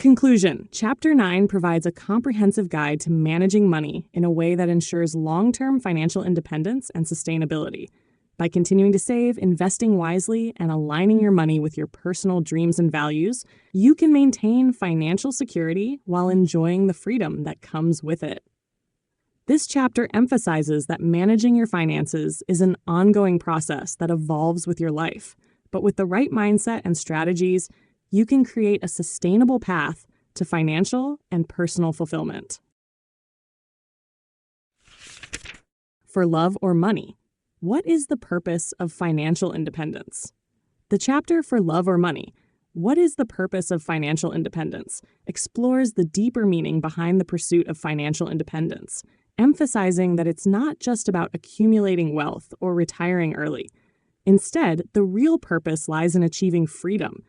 Conclusion. Chapter 9 provides a comprehensive guide to managing money in a way that ensures long-term financial independence and sustainability. By continuing to save, investing wisely, and aligning your money with your personal dreams and values, you can maintain financial security while enjoying the freedom that comes with it. This chapter emphasizes that managing your finances is an ongoing process that evolves with your life, but with the right mindset and strategies, you can create a sustainable path to financial and personal fulfillment. For love or money, what is the purpose of financial independence? The chapter For Love or Money, What is the Purpose of Financial Independence? Explores the deeper meaning behind the pursuit of financial independence, emphasizing that it's not just about accumulating wealth or retiring early. Instead, the real purpose lies in achieving freedom.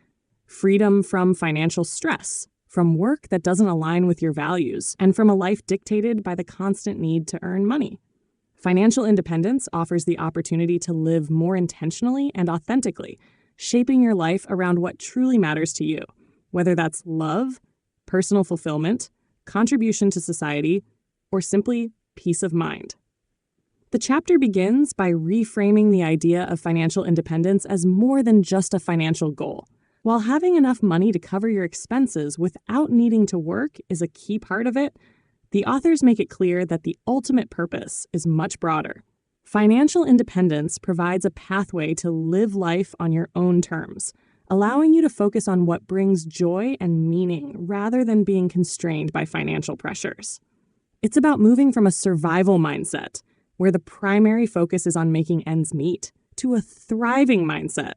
Freedom from financial stress, from work that doesn't align with your values, and from a life dictated by the constant need to earn money. Financial independence offers the opportunity to live more intentionally and authentically, shaping your life around what truly matters to you, whether that's love, personal fulfillment, contribution to society, or simply peace of mind. The chapter begins by reframing the idea of financial independence as more than just a financial goal. While having enough money to cover your expenses without needing to work is a key part of it, the authors make it clear that the ultimate purpose is much broader. Financial independence provides a pathway to live life on your own terms, allowing you to focus on what brings joy and meaning rather than being constrained by financial pressures. It's about moving from a survival mindset, where the primary focus is on making ends meet, to a thriving mindset,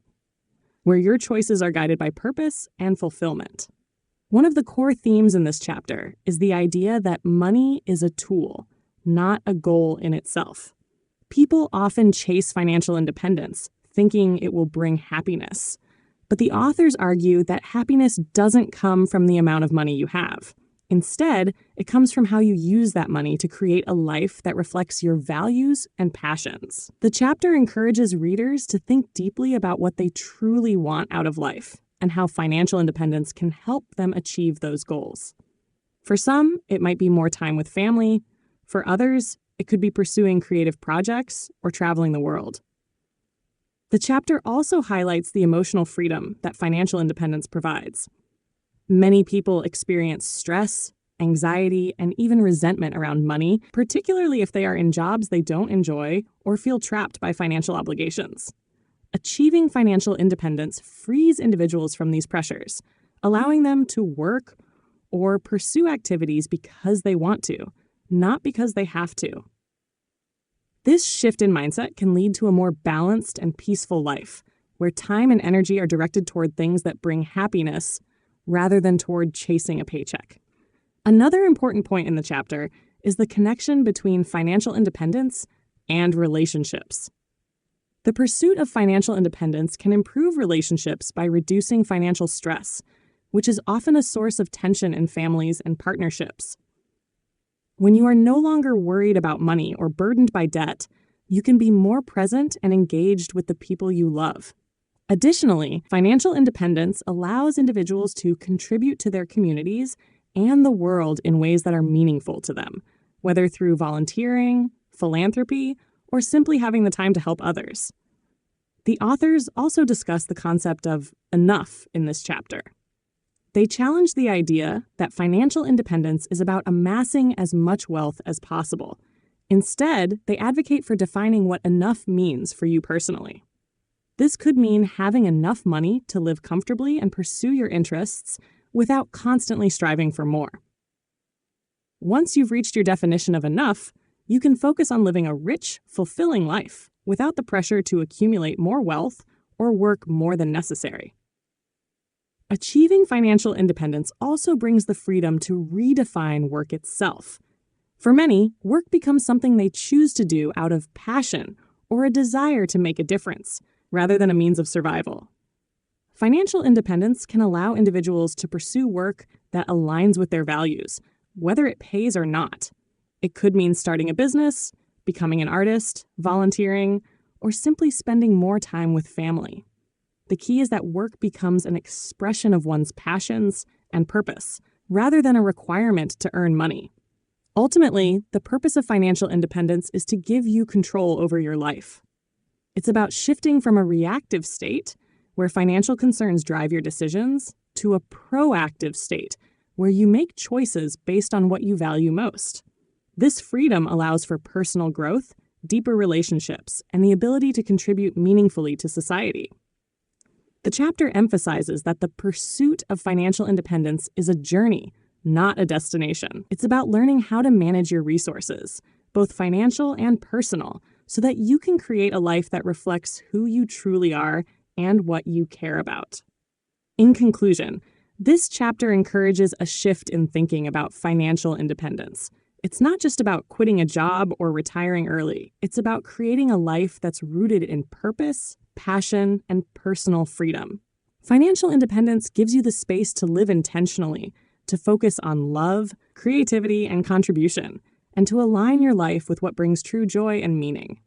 where your choices are guided by purpose and fulfillment. One of the core themes in this chapter is the idea that money is a tool, not a goal in itself. People often chase financial independence, thinking it will bring happiness. But the authors argue that happiness doesn't come from the amount of money you have. Instead, it comes from how you use that money to create a life that reflects your values and passions. The chapter encourages readers to think deeply about what they truly want out of life and how financial independence can help them achieve those goals. For some, it might be more time with family. For others, it could be pursuing creative projects or traveling the world. The chapter also highlights the emotional freedom that financial independence provides. Many people experience stress, anxiety, and even resentment around money, particularly if they are in jobs they don't enjoy or feel trapped by financial obligations. Achieving financial independence frees individuals from these pressures, allowing them to work or pursue activities because they want to, not because they have to. This shift in mindset can lead to a more balanced and peaceful life, where time and energy are directed toward things that bring happiness rather than toward chasing a paycheck. Another important point in the chapter is the connection between financial independence and relationships. The pursuit of financial independence can improve relationships by reducing financial stress, which is often a source of tension in families and partnerships. When you are no longer worried about money or burdened by debt, you can be more present and engaged with the people you love. Additionally, financial independence allows individuals to contribute to their communities and the world in ways that are meaningful to them, whether through volunteering, philanthropy, or simply having the time to help others. The authors also discuss the concept of enough in this chapter. They challenge the idea that financial independence is about amassing as much wealth as possible. Instead, they advocate for defining what enough means for you personally. This could mean having enough money to live comfortably and pursue your interests without constantly striving for more. Once you've reached your definition of enough, you can focus on living a rich, fulfilling life without the pressure to accumulate more wealth or work more than necessary. Achieving financial independence also brings the freedom to redefine work itself. For many, work becomes something they choose to do out of passion or a desire to make a difference, rather than a means of survival. Financial independence can allow individuals to pursue work that aligns with their values, whether it pays or not. It could mean starting a business, becoming an artist, volunteering, or simply spending more time with family. The key is that work becomes an expression of one's passions and purpose, rather than a requirement to earn money. Ultimately, the purpose of financial independence is to give you control over your life. It's about shifting from a reactive state, where financial concerns drive your decisions, to a proactive state, where you make choices based on what you value most. This freedom allows for personal growth, deeper relationships, and the ability to contribute meaningfully to society. The chapter emphasizes that the pursuit of financial independence is a journey, not a destination. It's about learning how to manage your resources, both financial and personal, so that you can create a life that reflects who you truly are and what you care about. In conclusion, this chapter encourages a shift in thinking about financial independence. It's not just about quitting a job or retiring early. It's about creating a life that's rooted in purpose, passion, and personal freedom. Financial independence gives you the space to live intentionally, to focus on love, creativity, and contribution, and to align your life with what brings true joy and meaning.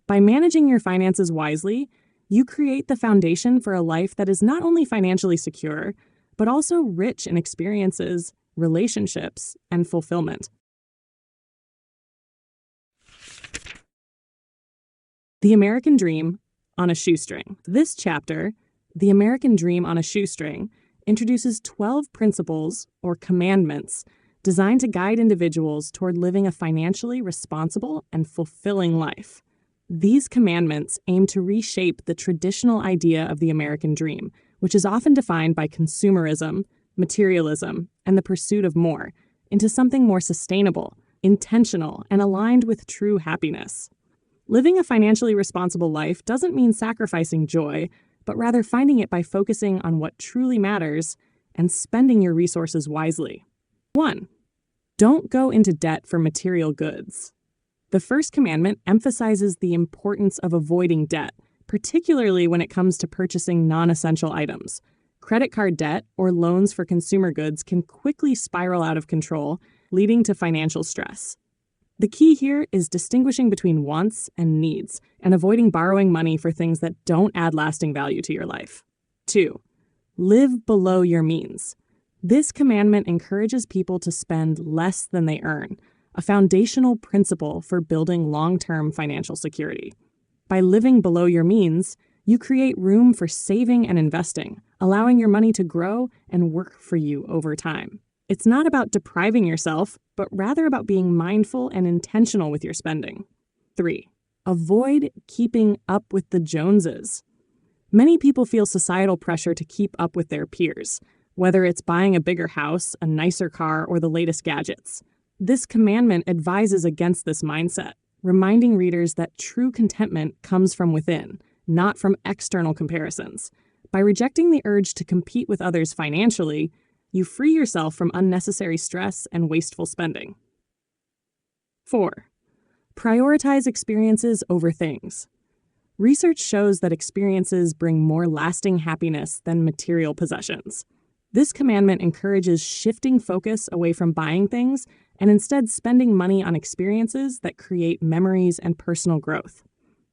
By managing your finances wisely, you create the foundation for a life that is not only financially secure, but also rich in experiences, relationships, and fulfillment. The American Dream on a Shoestring. This chapter, The American Dream on a Shoestring, introduces 12 principles or commandments designed to guide individuals toward living a financially responsible and fulfilling life. These commandments aim to reshape the traditional idea of the American dream, which is often defined by consumerism, materialism, and the pursuit of more, into something more sustainable, intentional, and aligned with true happiness. Living a financially responsible life doesn't mean sacrificing joy, but rather finding it by focusing on what truly matters and spending your resources wisely. 1. Don't go into debt for material goods. The first commandment emphasizes the importance of avoiding debt, particularly when it comes to purchasing non-essential items. Credit card debt or loans for consumer goods can quickly spiral out of control, leading to financial stress. The key here is distinguishing between wants and needs and avoiding borrowing money for things that don't add lasting value to your life. 2. Live below your means. This commandment encourages people to spend less than they earn, a foundational principle for building long-term financial security. By living below your means, you create room for saving and investing, allowing your money to grow and work for you over time. It's not about depriving yourself, but rather about being mindful and intentional with your spending. 3. Avoid keeping up with the Joneses. Many people feel societal pressure to keep up with their peers, whether it's buying a bigger house, a nicer car, or the latest gadgets. This commandment advises against this mindset, reminding readers that true contentment comes from within, not from external comparisons. By rejecting the urge to compete with others financially, you free yourself from unnecessary stress and wasteful spending. 4. Prioritize experiences over things. Research shows that experiences bring more lasting happiness than material possessions. This commandment encourages shifting focus away from buying things and instead spending money on experiences that create memories and personal growth.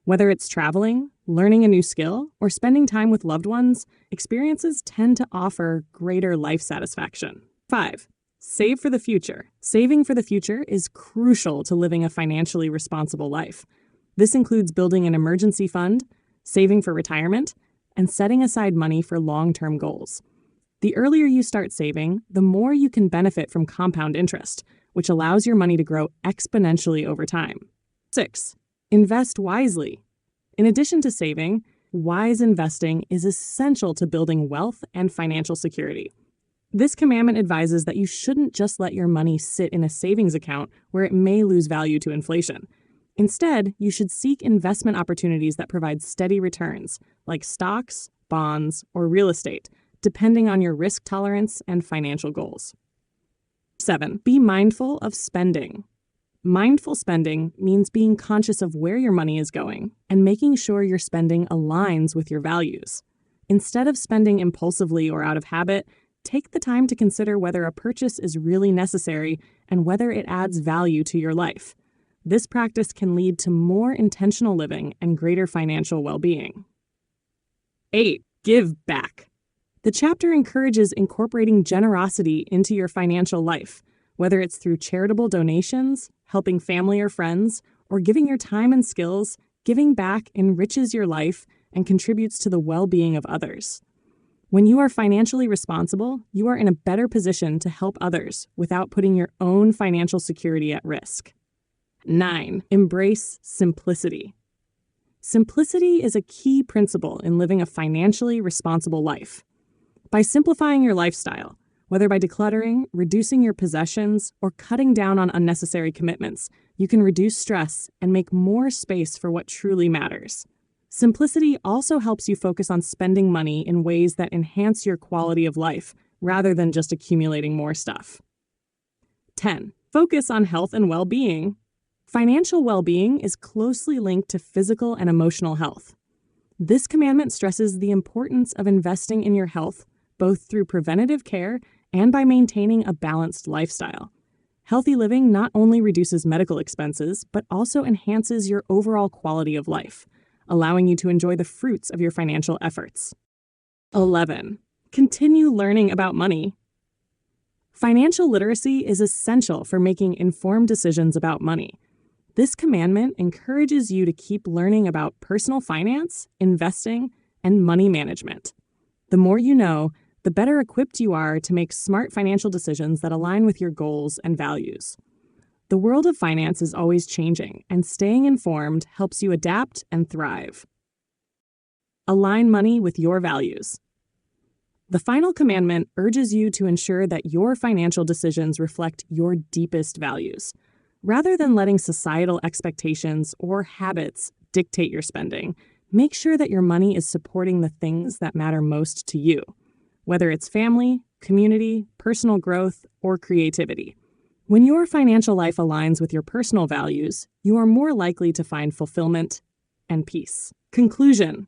Whether it's traveling, learning a new skill, or spending time with loved ones, experiences tend to offer greater life satisfaction. 5. Save for the future. Saving for the future is crucial to living a financially responsible life. This includes building an emergency fund, saving for retirement, and setting aside money for long-term goals. The earlier you start saving, the more you can benefit from compound interest, which allows your money to grow exponentially over time. 6. Invest wisely. In addition to saving, wise investing is essential to building wealth and financial security. This commandment advises that you shouldn't just let your money sit in a savings account where it may lose value to inflation. Instead, you should seek investment opportunities that provide steady returns, like stocks, bonds, or real estate, depending on your risk tolerance and financial goals. 7. Be mindful of spending. Mindful spending means being conscious of where your money is going and making sure your spending aligns with your values. Instead of spending impulsively or out of habit, take the time to consider whether a purchase is really necessary and whether it adds value to your life. This practice can lead to more intentional living and greater financial well-being. 8. Give back. The chapter encourages incorporating generosity into your financial life, whether it's through charitable donations, helping family or friends, or giving your time and skills. Giving back enriches your life and contributes to the well-being of others. When you are financially responsible, you are in a better position to help others without putting your own financial security at risk. 9. Embrace simplicity. Simplicity is a key principle in living a financially responsible life. By simplifying your lifestyle, whether by decluttering, reducing your possessions, or cutting down on unnecessary commitments, you can reduce stress and make more space for what truly matters. Simplicity also helps you focus on spending money in ways that enhance your quality of life, rather than just accumulating more stuff. 10. Focus on health and well-being. Financial well-being is closely linked to physical and emotional health. This commandment stresses the importance of investing in your health, both through preventative care and by maintaining a balanced lifestyle. Healthy living not only reduces medical expenses, but also enhances your overall quality of life, allowing you to enjoy the fruits of your financial efforts. 11. Continue learning about money. Financial literacy is essential for making informed decisions about money. This commandment encourages you to keep learning about personal finance, investing, and money management. The more you know, the better equipped you are to make smart financial decisions that align with your goals and values. The world of finance is always changing, and staying informed helps you adapt and thrive. Align money with your values. The final commandment urges you to ensure that your financial decisions reflect your deepest values. Rather than letting societal expectations or habits dictate your spending, make sure that your money is supporting the things that matter most to you, whether it's family, community, personal growth, or creativity. When your financial life aligns with your personal values, you are more likely to find fulfillment and peace. Conclusion: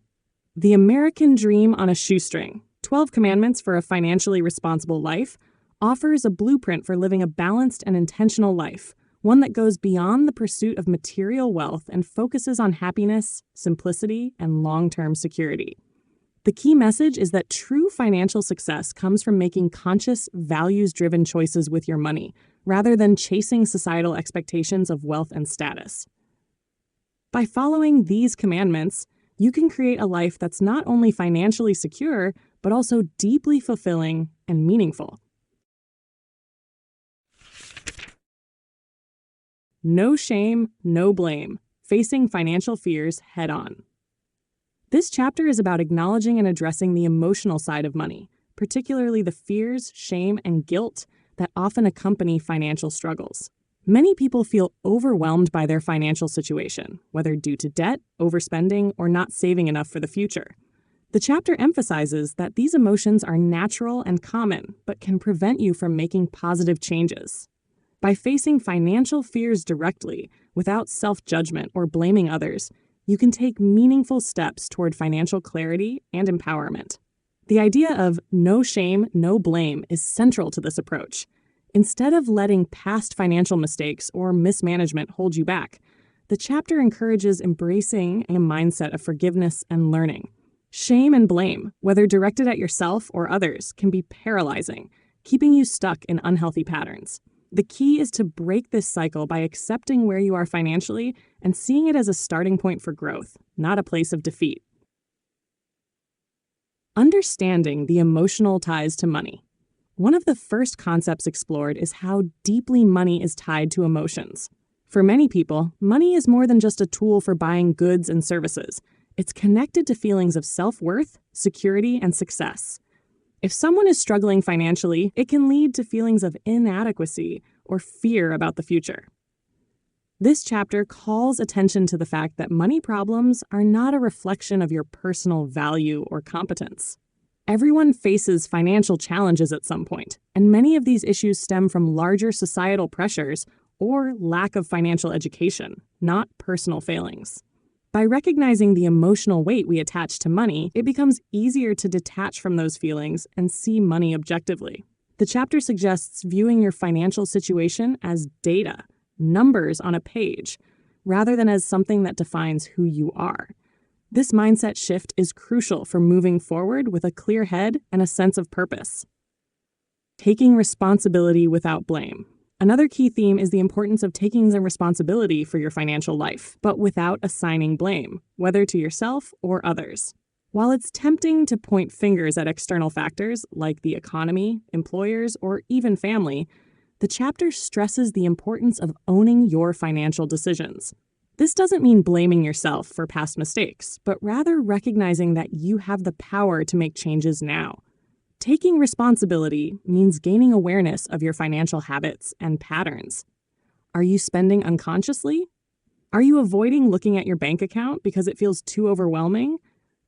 the American dream on a shoestring. 12 Commandments for a Financially Responsible Life offers a blueprint for living a balanced and intentional life, one that goes beyond the pursuit of material wealth and focuses on happiness, simplicity, and long-term security. The key message is that true financial success comes from making conscious, values-driven choices with your money, rather than chasing societal expectations of wealth and status. By following these commandments, you can create a life that's not only financially secure, but also deeply fulfilling and meaningful. No shame, no blame. Facing financial fears head on. This chapter is about acknowledging and addressing the emotional side of money, particularly the fears, shame, and guilt that often accompany financial struggles. Many people feel overwhelmed by their financial situation, whether due to debt, overspending, or not saving enough for the future. The chapter emphasizes that these emotions are natural and common, but can prevent you from making positive changes. By facing financial fears directly, without self-judgment or blaming others, you can take meaningful steps toward financial clarity and empowerment. The idea of no shame, no blame is central to this approach. Instead of letting past financial mistakes or mismanagement hold you back, the chapter encourages embracing a mindset of forgiveness and learning. Shame and blame, whether directed at yourself or others, can be paralyzing, keeping you stuck in unhealthy patterns. The key is to break this cycle by accepting where you are financially and seeing it as a starting point for growth, not a place of defeat. Understanding the emotional ties to money. One of the first concepts explored is how deeply money is tied to emotions. For many people, money is more than just a tool for buying goods and services. It's connected to feelings of self-worth, security, and success. If someone is struggling financially, it can lead to feelings of inadequacy or fear about the future. This chapter calls attention to the fact that money problems are not a reflection of your personal value or competence. Everyone faces financial challenges at some point, and many of these issues stem from larger societal pressures or lack of financial education, not personal failings. By recognizing the emotional weight we attach to money, it becomes easier to detach from those feelings and see money objectively. The chapter suggests viewing your financial situation as data, numbers on a page, rather than as something that defines who you are. This mindset shift is crucial for moving forward with a clear head and a sense of purpose. Taking responsibility without blame. Another key theme is the importance of taking the responsibility for your financial life, but without assigning blame, whether to yourself or others. While it's tempting to point fingers at external factors like the economy, employers, or even family, the chapter stresses the importance of owning your financial decisions. This doesn't mean blaming yourself for past mistakes, but rather recognizing that you have the power to make changes now. Taking responsibility means gaining awareness of your financial habits and patterns. Are you spending unconsciously? Are you avoiding looking at your bank account because it feels too overwhelming?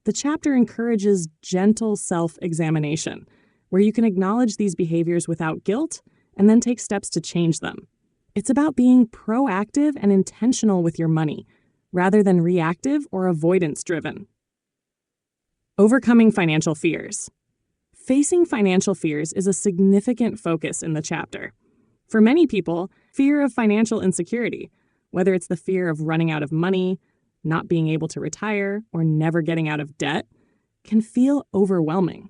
The chapter encourages gentle self-examination, where you can acknowledge these behaviors without guilt and then take steps to change them. It's about being proactive and intentional with your money, rather than reactive or avoidance-driven. Overcoming financial fears. Facing financial fears is a significant focus in the chapter. For many people, fear of financial insecurity, whether it's the fear of running out of money, not being able to retire, or never getting out of debt, can feel overwhelming.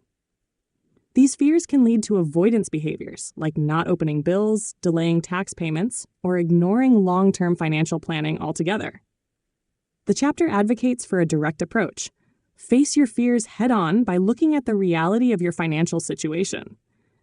These fears can lead to avoidance behaviors like not opening bills, delaying tax payments, or ignoring long-term financial planning altogether. The chapter advocates for a direct approach. Face your fears head-on by looking at the reality of your financial situation.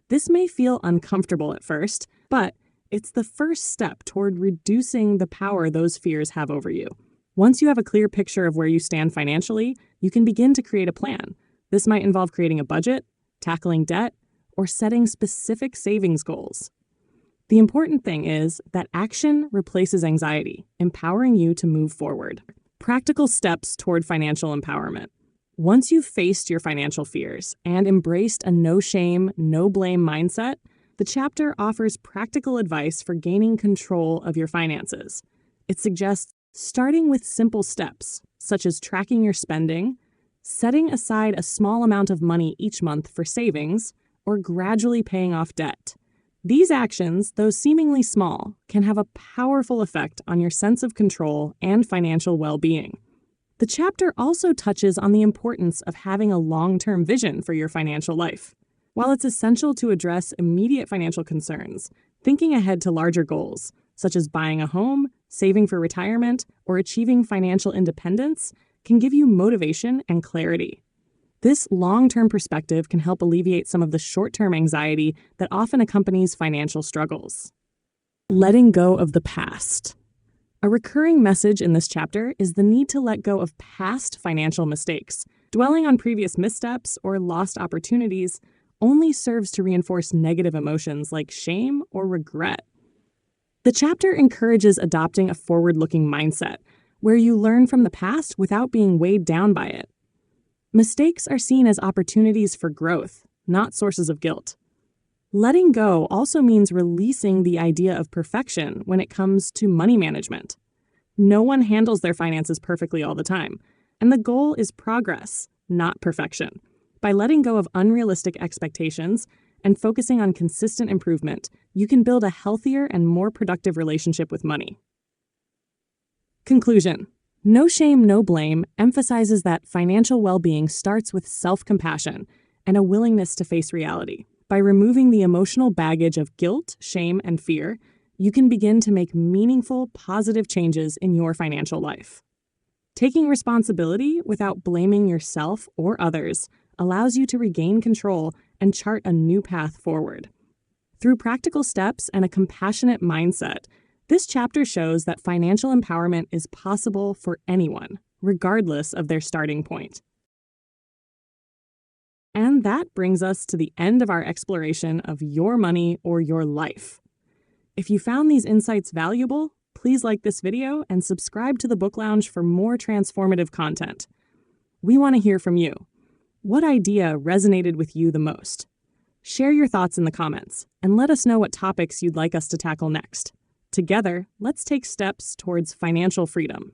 This may feel uncomfortable at first, but it's the first step toward reducing the power those fears have over you. Once you have a clear picture of where you stand financially, you can begin to create a plan. This might involve creating a budget, tackling debt, or setting specific savings goals. The important thing is that action replaces anxiety, empowering you to move forward. Practical steps toward financial empowerment. Once you've faced your financial fears and embraced a no shame, no blame mindset, the chapter offers practical advice for gaining control of your finances. It suggests starting with simple steps, such as tracking your spending, setting aside a small amount of money each month for savings, or gradually paying off debt. These actions, though seemingly small, can have a powerful effect on your sense of control and financial well-being. The chapter also touches on the importance of having a long-term vision for your financial life. While it's essential to address immediate financial concerns, thinking ahead to larger goals, such as buying a home, saving for retirement, or achieving financial independence, can give you motivation and clarity. This long-term perspective can help alleviate some of the short-term anxiety that often accompanies financial struggles. Letting go of the past. A recurring message in this chapter is the need to let go of past financial mistakes. Dwelling on previous missteps or lost opportunities only serves to reinforce negative emotions like shame or regret. The chapter encourages adopting a forward-looking mindset, where you learn from the past without being weighed down by it. Mistakes are seen as opportunities for growth, not sources of guilt. Letting go also means releasing the idea of perfection when it comes to money management. No one handles their finances perfectly all the time, and the goal is progress, not perfection. By letting go of unrealistic expectations and focusing on consistent improvement, you can build a healthier and more productive relationship with money. Conclusion. No Shame, No Blame emphasizes that financial well-being starts with self-compassion and a willingness to face reality. By removing the emotional baggage of guilt, shame, and fear, you can begin to make meaningful, positive changes in your financial life. Taking responsibility without blaming yourself or others allows you to regain control and chart a new path forward. Through practical steps and a compassionate mindset, this chapter shows that financial empowerment is possible for anyone, regardless of their starting point. And that brings us to the end of our exploration of your money or your life. If you found these insights valuable, please like this video and subscribe to the Book Lounge for more transformative content. We want to hear from you. What idea resonated with you the most? Share your thoughts in the comments and let us know what topics you'd like us to tackle next. Together, let's take steps towards financial freedom.